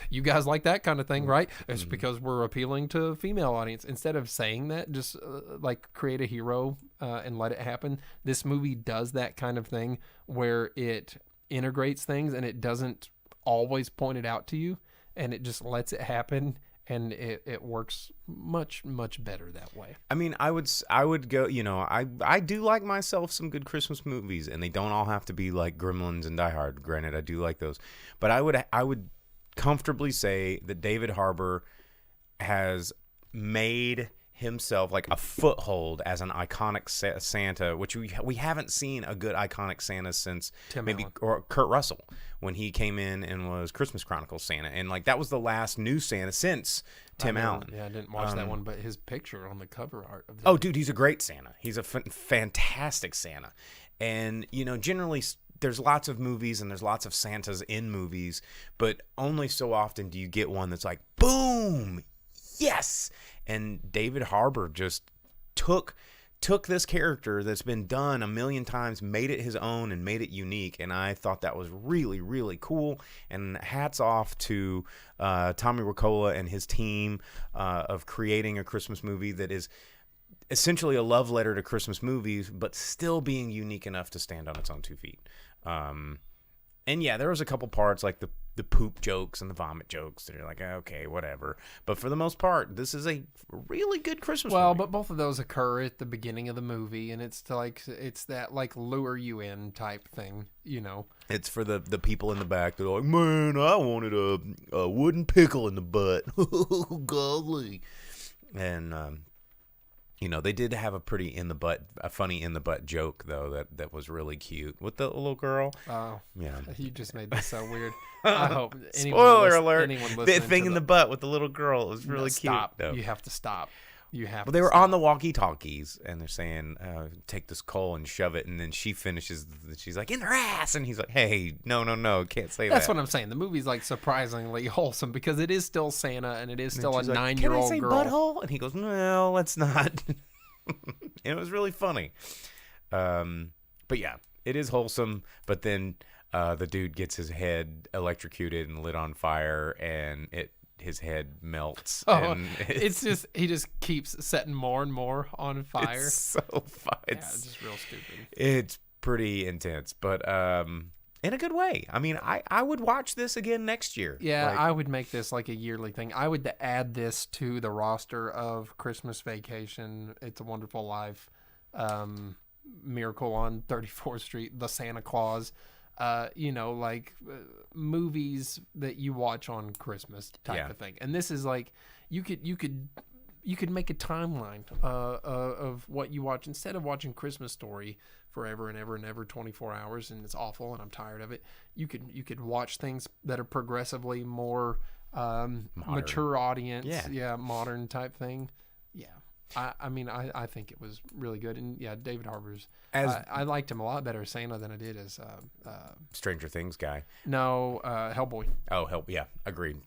Speaker 6: You guys like that kind of thing, right? It's because we're appealing to a female audience. Instead of saying that, just like create a hero and let it happen. This movie does that kind of thing where it integrates things and it doesn't always point it out to you, and it just lets it happen. And it works much, much better that way.
Speaker 5: I mean, I would go, I do like myself some good Christmas movies, and they don't all have to be like Gremlins and Die Hard. Granted, I do like those. But I would comfortably say that David Harbour has made himself like a foothold as an iconic Santa, which we haven't seen a good iconic Santa since or Kurt Russell, when he came in and was Christmas Chronicles Santa, and like that was the last new Santa since Tim Allen.
Speaker 6: Yeah, I didn't watch that one, but his picture on the cover art of
Speaker 5: oh, dude, he's a great Santa. He's a fantastic Santa, and generally there's lots of movies and there's lots of Santas in movies, but only so often do you get one that's like boom, yes. And David Harbour just took this character that's been done a million times, made it his own, and made it unique. And I thought that was really, really cool. And hats off to Tommy Wirkola and his team of creating a Christmas movie that is essentially a love letter to Christmas movies, but still being unique enough to stand on its own 2 feet. And yeah, there was a couple parts like the poop jokes and the vomit jokes that are like, okay, whatever. But for the most part, this is a really good Christmas movie.
Speaker 6: Well, but both of those occur at the beginning of the movie, and it's that like lure you in type thing,
Speaker 5: It's for the people in the back that are like, man, I wanted a wooden pickle in the butt. Golly. And they did have a funny in the butt joke though that was really cute with the little girl.
Speaker 6: Oh,
Speaker 5: yeah.
Speaker 6: You just made this so weird. I hope
Speaker 5: Spoiler alert!
Speaker 6: Anyone
Speaker 5: The thing in the butt with the little girl was really cute.
Speaker 6: Stop!
Speaker 5: Though.
Speaker 6: You have to stop. You have.
Speaker 5: Well, they were on the walkie-talkies and they're saying, "Take this coal and shove it," and then she finishes. She's like, "In their ass," and he's like, "Hey, no, can't say that."
Speaker 6: That's what I'm saying. The movie's like surprisingly wholesome because it is still Santa and it is still a 9-year-old girl.
Speaker 5: Can I say butthole? And he goes, "No, let's not." And it was really funny. But yeah, it is wholesome. But then the dude gets his head electrocuted and lit on fire, and his head melts.
Speaker 6: Oh,
Speaker 5: and
Speaker 6: it's just he just keeps setting more and more on fire.
Speaker 5: It's so fun.
Speaker 6: It's just real stupid.
Speaker 5: It's pretty intense, but in a good way. I mean, I would watch this again next year.
Speaker 6: Yeah, I would make this like a yearly thing. I would add this to the roster of Christmas Vacation, It's a Wonderful Life, Miracle on 34th Street, The Santa Claus, movies that you watch on Christmas type of thing. And this is like you could make a timeline of what you watch instead of watching Christmas Story forever and ever and ever 24 hours and it's awful and I'm tired of it. You could watch things that are progressively more mature audience, modern type thing. Yeah. I think it was really good, and yeah, David Harbour's. I liked him a lot better as Santa than I did as
Speaker 5: Stranger Things guy.
Speaker 6: No, Hellboy.
Speaker 5: Oh, yeah, agreed.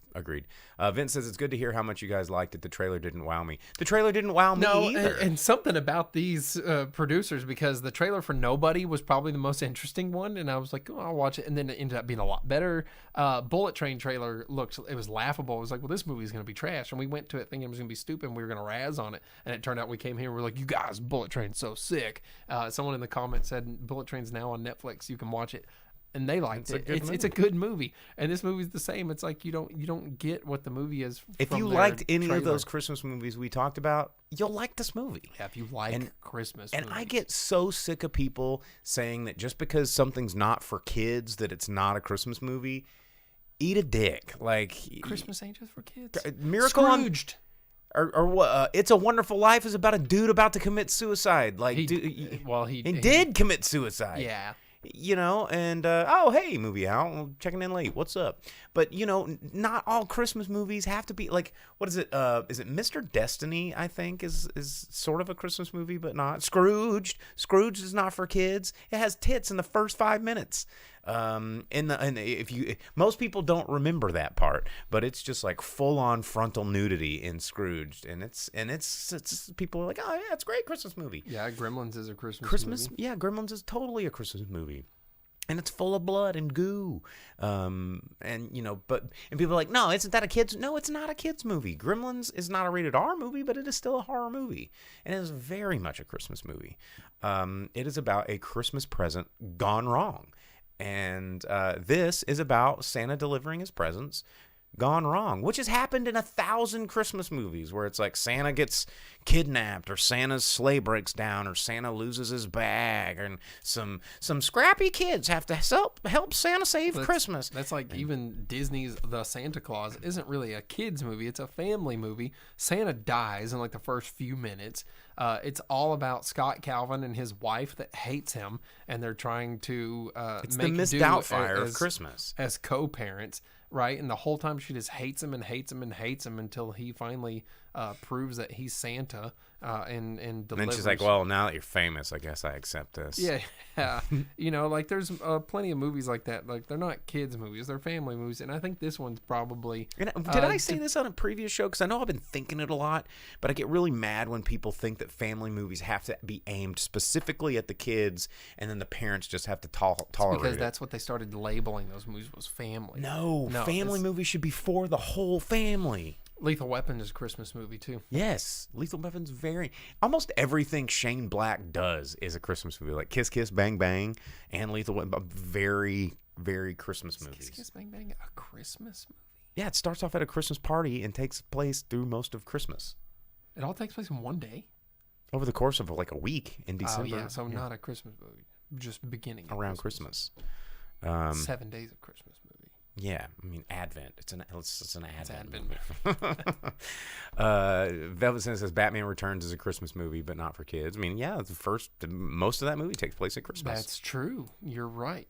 Speaker 5: Vince says it's good to hear how much you guys liked it. The trailer didn't wow me. The trailer didn't wow me either.
Speaker 6: And something about these producers, because the trailer for Nobody was probably the most interesting one, and I was like, oh, I'll watch it, and then it ended up being a lot better. Bullet Train trailer it was laughable. It was like, well, this movie's going to be trash, and we went to it thinking it was going to be stupid, and we were going to razz on it, and it turned out we came here and we're like, you guys, Bullet Train's so sick. Someone in the comments said Bullet Train's now on Netflix. You can watch it. And they liked it. It's a good movie, and this movie's the same. It's like you don't get what the movie is.
Speaker 5: If you liked any of those Christmas movies we talked about, you'll like this movie.
Speaker 6: Yeah, if you like Christmas
Speaker 5: and
Speaker 6: movies.
Speaker 5: I get so sick of people saying that just because something's not for kids, that it's not a Christmas movie. Eat a dick. Like
Speaker 6: Christmas ain't just for kids.
Speaker 5: Miracle
Speaker 6: Scrooged.
Speaker 5: Or what? It's a Wonderful Life is about a dude about to commit suicide. Like,
Speaker 6: he
Speaker 5: did commit suicide.
Speaker 6: Yeah.
Speaker 5: you know, and oh, hey, movie out, I'm checking in late. What's up? But you know, not all Christmas movies have to be like, what is it? Is it Mr. Destiny? I think is sort of a Christmas movie, but not. Scrooged. Scrooged is not for kids. It has tits in the first 5 minutes. Most people don't remember that part, but it's just like full on frontal nudity in Scrooged, and it's people are like, oh yeah, it's a great Christmas movie.
Speaker 6: Yeah, Gremlins is a Christmas movie.
Speaker 5: Yeah, Gremlins is totally a Christmas movie. And it's full of blood and goo. And people are like, no, isn't that a kid's? No, it's not a kid's movie. Gremlins is not a rated R movie, but it is still a horror movie. And it is very much a Christmas movie. It is about a Christmas present gone wrong. And this is about Santa delivering his presents gone wrong, which has happened in 1,000 Christmas movies where it's like Santa gets kidnapped, or Santa's sleigh breaks down, or Santa loses his bag, and some scrappy kids have to help Santa save Christmas.
Speaker 6: That's like even Disney's The Santa Claus isn't really a kid's movie. It's a family movie. Santa dies in like the first few minutes. It's all about Scott Calvin and his wife that hates him, and they're trying to
Speaker 5: It's
Speaker 6: make
Speaker 5: the Miss
Speaker 6: do
Speaker 5: Doubtfire
Speaker 6: as
Speaker 5: of Christmas.
Speaker 6: as co-parents, right? And the whole time she just hates him and hates him and hates him until he finally proves that he's Santa and delivers.
Speaker 5: And then she's like, well, now that you're famous, I guess I accept this.
Speaker 6: Yeah. You know, like there's plenty of movies like that. Like they're not kids movies, they're family movies, and I think this one's probably.
Speaker 5: And did I say this on a previous show? Because I know I've been thinking it a lot, but I get really mad when people think that family movies have to be aimed specifically at the kids, and then the parents just have to tolerate
Speaker 6: because
Speaker 5: it.
Speaker 6: that's what they started labeling those movies was family.
Speaker 5: No, family movies should be for the whole family.
Speaker 6: Lethal Weapon is a Christmas movie too.
Speaker 5: Yes, Lethal Weapon's almost everything Shane Black does is a Christmas movie. Like Kiss Kiss Bang Bang and Lethal Weapon, very, very Christmas movies.
Speaker 6: Kiss Kiss Bang Bang, a Christmas movie?
Speaker 5: Yeah, it starts off at a Christmas party and takes place through most of Christmas.
Speaker 6: It all takes place in one day?
Speaker 5: Over the course of like a week in December.
Speaker 6: Oh, yeah, so not a Christmas movie. Just beginning of
Speaker 5: around Christmas.
Speaker 6: 7 days of Christmas movie.
Speaker 5: Yeah, I mean Advent. It's an Advent
Speaker 6: Advent
Speaker 5: movie. Velvet Sin says Batman Returns is a Christmas movie, but not for kids. I mean, yeah, most of that movie takes place at Christmas.
Speaker 6: That's true. You're right.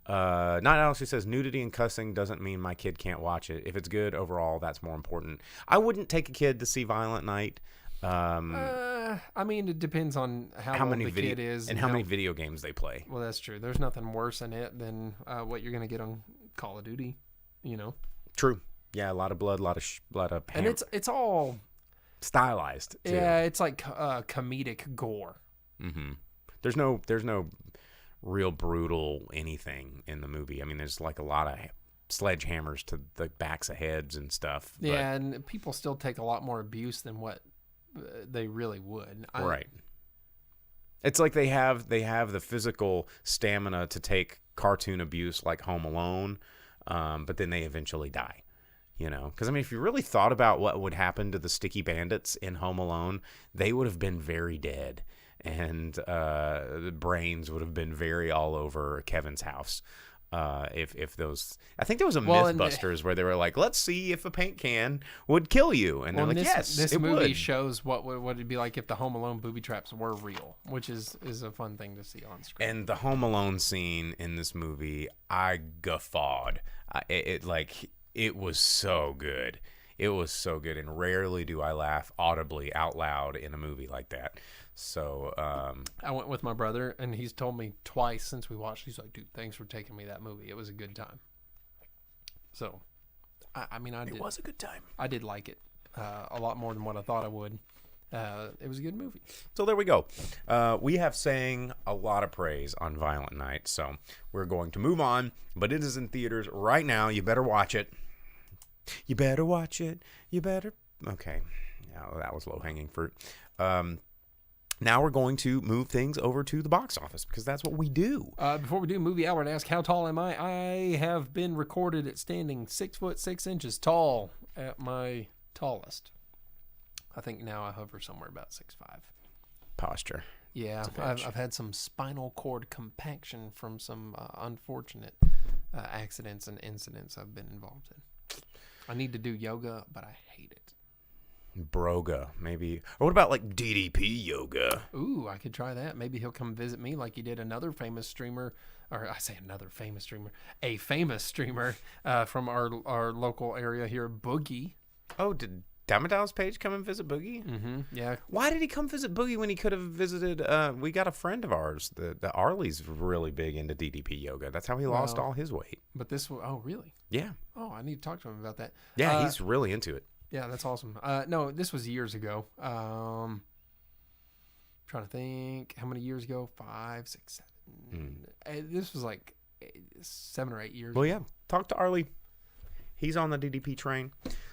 Speaker 5: Not Alex, who says nudity and cussing doesn't mean my kid can't watch it. If it's good overall, that's more important. I wouldn't take a kid to see Violent Night.
Speaker 6: I mean, it depends on how old the kid is
Speaker 5: and how many video games they play.
Speaker 6: Well, that's true. There's nothing worse in it than what you're going to get on Call of Duty, you know.
Speaker 5: True. Yeah, a lot of blood, a lot of
Speaker 6: and it's all
Speaker 5: stylized too.
Speaker 6: Yeah, it's like comedic gore.
Speaker 5: Mm-hmm. There's no real brutal anything in the movie. I mean, there's like a lot of sledgehammers to the backs of heads and stuff.
Speaker 6: Yeah, and people still take a lot more abuse than what they really would.
Speaker 5: Right. It's like they have the physical stamina to take cartoon abuse like Home Alone, but then they eventually die. You know, because I mean, if you really thought about what would happen to the sticky bandits in Home Alone, they would have been very dead, and the brains would have been very all over Kevin's house. If those, I think there was a Mythbusters where they were like, let's see if a paint can would kill you, and they're like, yes,
Speaker 6: this
Speaker 5: it
Speaker 6: movie
Speaker 5: would.
Speaker 6: shows what it'd be like if the Home Alone booby traps were real, which is a fun thing to see on screen.
Speaker 5: And the Home Alone scene in this movie, I guffawed. It was so good. It was so good, and rarely do I laugh audibly out loud in a movie like that. So
Speaker 6: I went with my brother, and he's told me twice since we watched. He's like, "Dude, thanks for taking me that movie. It was a good time." So, it
Speaker 5: was a good time.
Speaker 6: I did like it a lot more than what I thought I would. It was a good movie.
Speaker 5: So there we go. We have sang a lot of praise on Violent Night, so we're going to move on. But it is in theaters right now. You better watch it. You better watch it. You better. Okay. Yeah, that was low-hanging fruit. Now we're going to move things over to the box office because that's what we do.
Speaker 6: Before we do movie hour and ask how tall am I, I have been recorded at standing 6'6" tall at my tallest. I think now I hover somewhere about 6'5".
Speaker 5: Posture.
Speaker 6: Yeah, I've had some spinal cord compaction from some unfortunate accidents and incidents I've been involved in. I need to do yoga, but I hate it.
Speaker 5: Broga, maybe. Or what about like DDP Yoga?
Speaker 6: Ooh, I could try that. Maybe he'll come visit me like he did another famous streamer, or I say another famous streamer, a famous streamer from our local area here, Boogie.
Speaker 5: Oh, did Diamond Dallas Page come and visit Boogie?
Speaker 6: Mm-hmm. Yeah.
Speaker 5: Why did he come visit Boogie when he could have visited? We got a friend of ours. The Arlie's really big into DDP Yoga. That's how he lost all his weight.
Speaker 6: But this, oh really?
Speaker 5: Yeah.
Speaker 6: Oh, I need to talk to him about that.
Speaker 5: Yeah, he's really into it.
Speaker 6: Yeah, that's awesome. No, this was years ago. Trying to think, how many years ago? 5, 6, 7. This was like 7 or 8 years.
Speaker 5: Well, yeah. Talk to Arlie. He's on the DDP train.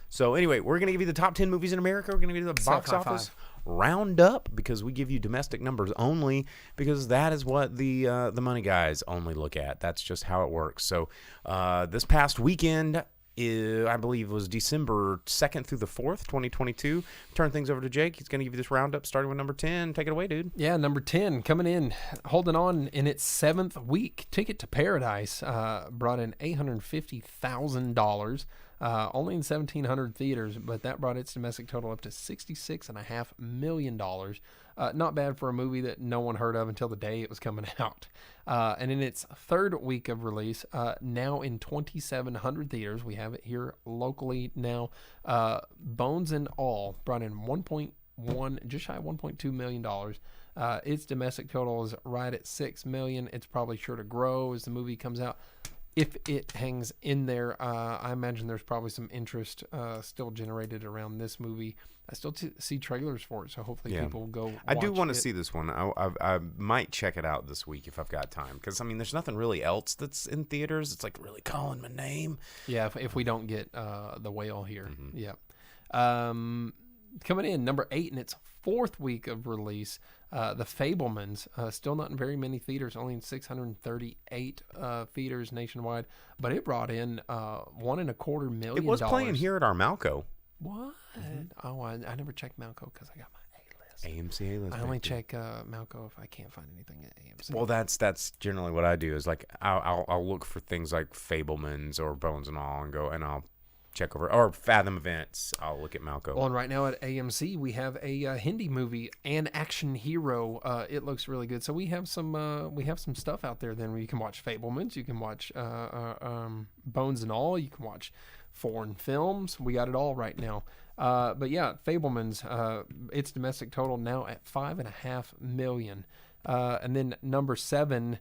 Speaker 5: So anyway, we're going to give you the top 10 movies in America. We're going to give you the box office roundup because we give you domestic numbers only because that is what the money guys only look at. That's just how it works. So this past weekend, I believe, was December 2nd through the 4th, 2022. Turn things over to Jake. He's going to give you this roundup starting with number 10. Take it away, dude.
Speaker 6: Yeah, number 10 coming in, holding on in its 7th week. Ticket to Paradise brought in $850,000. Only in 1,700 theaters, but that brought its domestic total up to $66.5 million. Not bad for a movie that no one heard of until the day it was coming out. And in its 3rd week of release, now in 2,700 theaters, we have it here locally now. Bones and All brought in just shy of $1.2 million. Its domestic total is right at $6 million. It's probably sure to grow as the movie comes out. If it hangs in there, I imagine there's probably some interest still generated around this movie. I still see trailers for it, so hopefully people will go watch
Speaker 5: I do want to
Speaker 6: it.
Speaker 5: see this one. I might check it out this week if I've got time. Because, I mean, there's nothing really else that's in theaters. It's like really calling my name.
Speaker 6: Yeah, if we don't get The Whale here. Mm-hmm. Yeah. Coming in, number 8 in its 4th week of release, The Fabelmans, still not in very many theaters, only in 638 theaters nationwide, but it brought in $1.25 million.
Speaker 5: It was playing here at our Malco.
Speaker 6: What? Mm-hmm. Oh, I never checked Malco because I got my A-list.
Speaker 5: AMC A-list.
Speaker 6: I only check Malco if I can't find anything at AMC.
Speaker 5: Well, that's generally what I do is like I'll look for things like Fabelmans or Bones and All and I'll check over, or Fathom Events. I'll look at Malco.
Speaker 6: Well, and right now at AMC we have a Hindi movie, An Action Hero. It looks really good. So we have some stuff out there. Then where you can watch Fabelmans, you can watch Bones and All, you can watch foreign films. We got it all right now. But yeah, Fabelmans. Its domestic total now at $5.5 million. And then number 7.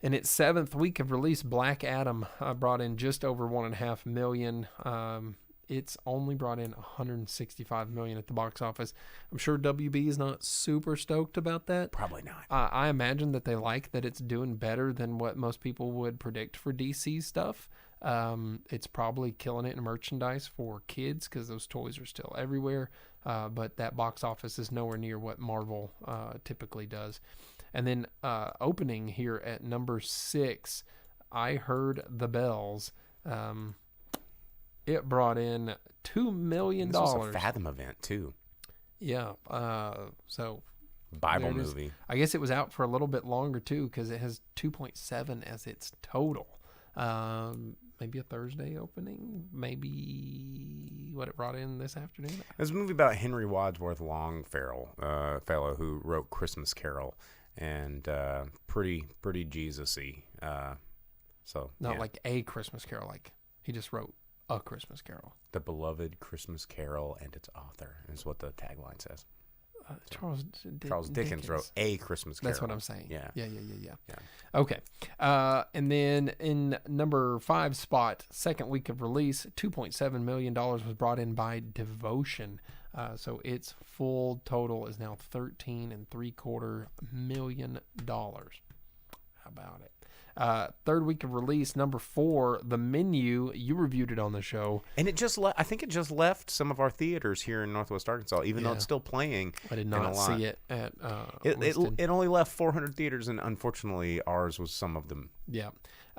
Speaker 6: In its 7th week of release, Black Adam brought in just over $1.5 million. It's only brought in $165 million at the box office. I'm sure WB is not super stoked about that.
Speaker 5: Probably not.
Speaker 6: I imagine that they like that it's doing better than what most people would predict for DC stuff. It's probably killing it in merchandise for kids because those toys are still everywhere. But that box office is nowhere near what Marvel typically does. And then opening here at number 6, I Heard the Bells. It brought in $2 million.
Speaker 5: This was a Fathom event too.
Speaker 6: Yeah. So
Speaker 5: Bible movie.
Speaker 6: I guess it was out for a little bit longer too because it has 2.7 as its total. Maybe a Thursday opening. Maybe what it brought in this afternoon.
Speaker 5: It's a movie about Henry Wadsworth Longfellow, fellow who wrote Christmas Carol. And pretty Jesus-y.
Speaker 6: Not like a Christmas Carol, like he just wrote a Christmas Carol.
Speaker 5: The beloved Christmas Carol and its author is what the tagline says.
Speaker 6: Charles
Speaker 5: Dickens wrote a Christmas Carol.
Speaker 6: That's what I'm saying.
Speaker 5: Yeah.
Speaker 6: Okay. And then in number 5 spot, 2nd week of release, $2.7 million was brought in by Devotion. So its full total is now $13.75 million. How about it? 3rd week of release, number 4, The Menu. You reviewed it on the show,
Speaker 5: and it just I think it just left some of our theaters here in Northwest Arkansas, even though it's still playing.
Speaker 6: I did not see it at.
Speaker 5: It only left 400 theaters, and unfortunately, ours was some of them.
Speaker 6: Yeah.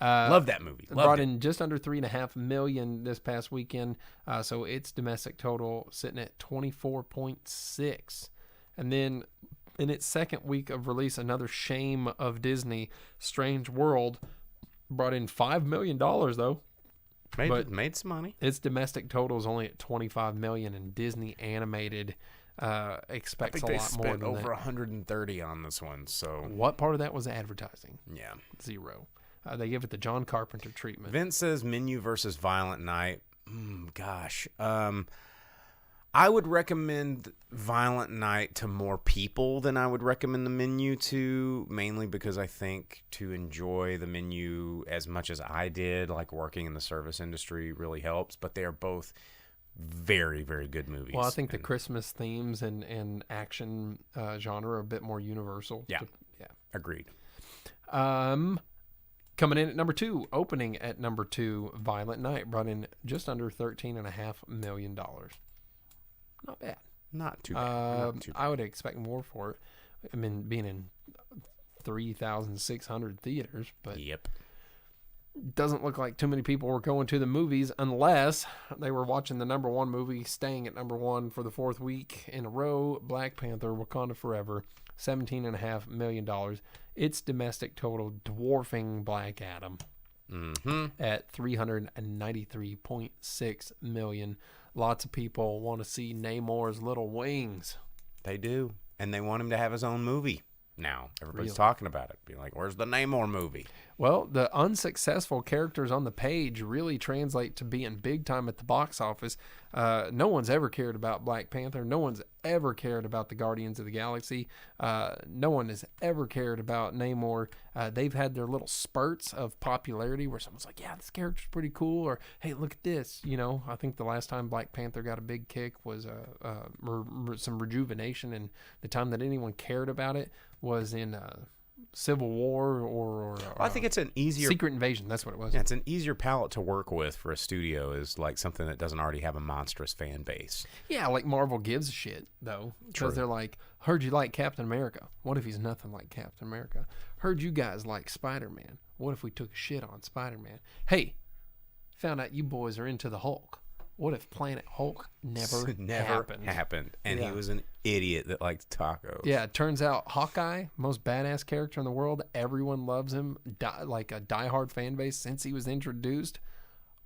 Speaker 5: Love that movie.
Speaker 6: Brought in just under $3.5 million this past weekend. So its domestic total sitting at 24.6. And then in its 2nd week of release, another shame of Disney, Strange World, brought in $5 million though.
Speaker 5: Made some money.
Speaker 6: Its domestic total is only at $25 million, and Disney Animated expects a lot more than
Speaker 5: over
Speaker 6: that.
Speaker 5: 130 on this one. So
Speaker 6: What part of that was advertising?
Speaker 5: yeah.
Speaker 6: 0. They give it the John Carpenter treatment.
Speaker 5: Vince says Menu versus Violent Night. Gosh. I would recommend Violent Night to more people than I would recommend the Menu to, mainly because I think to enjoy the Menu as much as I did, like working in the service industry, really helps. But they are both very, very good movies.
Speaker 6: Well, I think the Christmas themes and action genre are a bit more universal.
Speaker 5: Yeah. Agreed.
Speaker 6: Coming in at number 2, opening at number 2, Violent Night brought in just under $13.5 million. Not bad.
Speaker 5: Not too bad.
Speaker 6: I would expect more for it. I mean, being in 3,600 theaters, but
Speaker 5: Yep.
Speaker 6: doesn't look like too many people were going to the movies unless they were watching the number 1 movie, staying at number 1 for the 4th week in a row, Black Panther, Wakanda Forever, $17.5 million. Its domestic total dwarfing Black Adam at $393.6 million. Lots of people want to see Namor's little wings.
Speaker 5: They do. And they want him to have his own movie now. Everybody's
Speaker 6: Really?
Speaker 5: talking about it. Be like, where's the Namor movie?
Speaker 6: Well, the unsuccessful characters on the page really translate to being big time at the box office. No one's ever cared about Black Panther. No one's ever cared about the Guardians of the Galaxy. No one has ever cared about Namor. They've had their little spurts of popularity where someone's like, yeah, this character's pretty cool, or hey, look at this. You know, I think the last time Black Panther got a big kick was some rejuvenation, and the time that anyone cared about it was in Civil War or
Speaker 5: I think it's an easier
Speaker 6: Secret Invasion. That's what it was.
Speaker 5: Yeah, it's an easier palette to work with for a studio, is like something that doesn't already have a monstrous fan base.
Speaker 6: Yeah, like Marvel gives a shit, though.
Speaker 5: True.
Speaker 6: Because they're like, heard you like Captain America. What if he's nothing like Captain America? Heard you guys like Spider-Man. What if we took a shit on Spider-Man? Hey, found out you boys are into the Hulk. What if Planet Hulk never
Speaker 5: happened. And
Speaker 6: Yeah.
Speaker 5: he was an idiot that liked tacos.
Speaker 6: Yeah, it turns out Hawkeye, most badass character in the world. Everyone loves him, like a diehard fan base since he was introduced.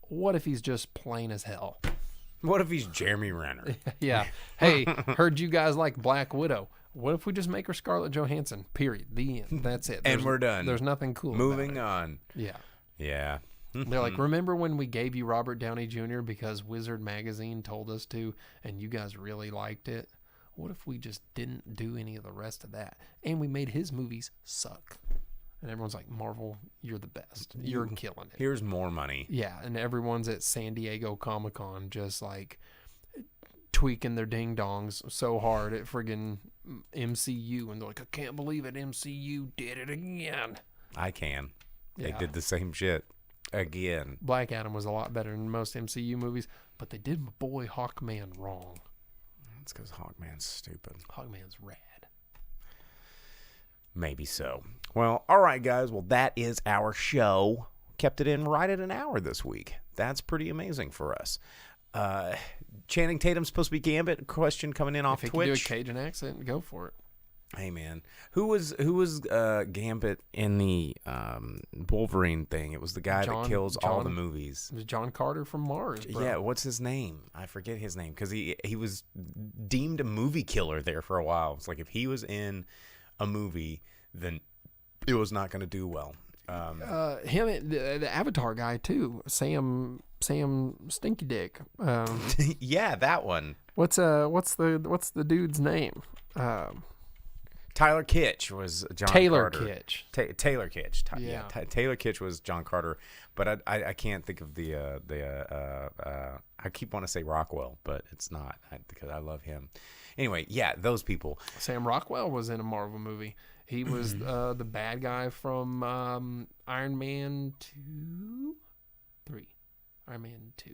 Speaker 6: What if he's just plain as hell?
Speaker 5: What if he's Jeremy Renner?
Speaker 6: Yeah. Hey, heard you guys like Black Widow. What if we just make her Scarlett Johansson? Period. The end. That's it.
Speaker 5: And we're done.
Speaker 6: There's nothing cool.
Speaker 5: Moving
Speaker 6: about
Speaker 5: on.
Speaker 6: it. Yeah.
Speaker 5: Yeah.
Speaker 6: They're like, remember when we gave you Robert Downey Jr. because Wizard Magazine told us to, and you guys really liked it? What if we just didn't do any of the rest of that, and we made his movies suck? And everyone's like, Marvel, you're the best. You're killing it.
Speaker 5: Here's more money.
Speaker 6: Yeah, and everyone's at San Diego Comic-Con just like tweaking their ding-dongs so hard at friggin' MCU, and they're like, I can't believe it, MCU did it again.
Speaker 5: I can. They
Speaker 6: Yeah.
Speaker 5: did the same shit again.
Speaker 6: Black Adam was a lot better than most MCU movies, but they did my boy Hawkman wrong.
Speaker 5: That's because Hawkman's stupid.
Speaker 6: Hawkman's rad.
Speaker 5: Maybe so. Well, all right, guys. Well, that is our show. Kept it in right at an hour this week. That's pretty amazing for us. Channing Tatum's supposed to be Gambit. Question coming in off
Speaker 6: If he
Speaker 5: Twitch.
Speaker 6: can do a Cajun accent, go for it.
Speaker 5: Hey man, who was Gambit in the Wolverine thing? It was the guy that kills all the movies.
Speaker 6: It was John Carter from Mars, bro.
Speaker 5: Yeah, what's his name? I forget his name because he was deemed a movie killer there for a while. It's like if he was in a movie, then it was not going to do well.
Speaker 6: Him, the Avatar guy too, Sam Stinky Dick.
Speaker 5: Yeah, that one.
Speaker 6: What's the dude's name?
Speaker 5: Tyler Kitsch was John
Speaker 6: Taylor
Speaker 5: Carter.
Speaker 6: Kitsch.
Speaker 5: Taylor Kitsch.
Speaker 6: Yeah.
Speaker 5: Taylor Kitsch was John Carter, but I can't think of the I keep wanting to say Rockwell, but it's not because I love him. Anyway, yeah, those people.
Speaker 6: Sam Rockwell was in a Marvel movie. He was the bad guy from Iron Man 2, 3, Iron Man 2,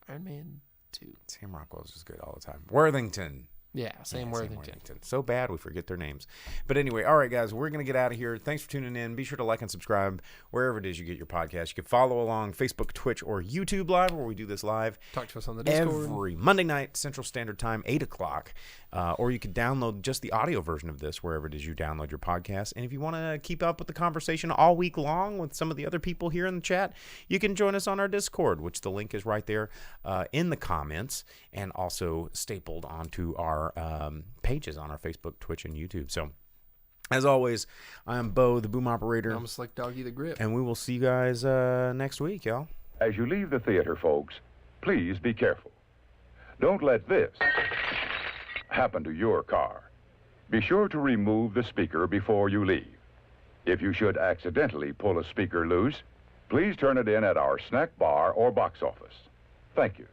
Speaker 6: Iron Man 2.
Speaker 5: Sam Rockwell's just good all the time. Worthington.
Speaker 6: Yeah, Sam Worthington.
Speaker 5: So bad we forget their names. But anyway, all right, guys, we're going to get out of here. Thanks for tuning in. Be sure to like and subscribe wherever it is you get your podcast. You can follow along Facebook, Twitch, or YouTube Live, where we do this live.
Speaker 6: Talk to us on the Discord.
Speaker 5: Every Monday night, Central Standard Time, 8 o'clock. Or you can download just the audio version of this wherever it is you download your podcast. And if you want to keep up with the conversation all week long with some of the other people here in the chat, you can join us on our Discord, which the link is right there in the comments and also stapled onto our pages on our Facebook, Twitch, and YouTube. So, as always, I'm Bo, the boom operator.
Speaker 6: I'm Slick Doggy, the grip.
Speaker 5: And we will see you guys next week, y'all.
Speaker 2: As you leave the theater, folks, please be careful. Don't let this happen to your car. Be sure to remove the speaker before you leave. If you should accidentally pull a speaker loose, please turn it in at our snack bar or box office. Thank you.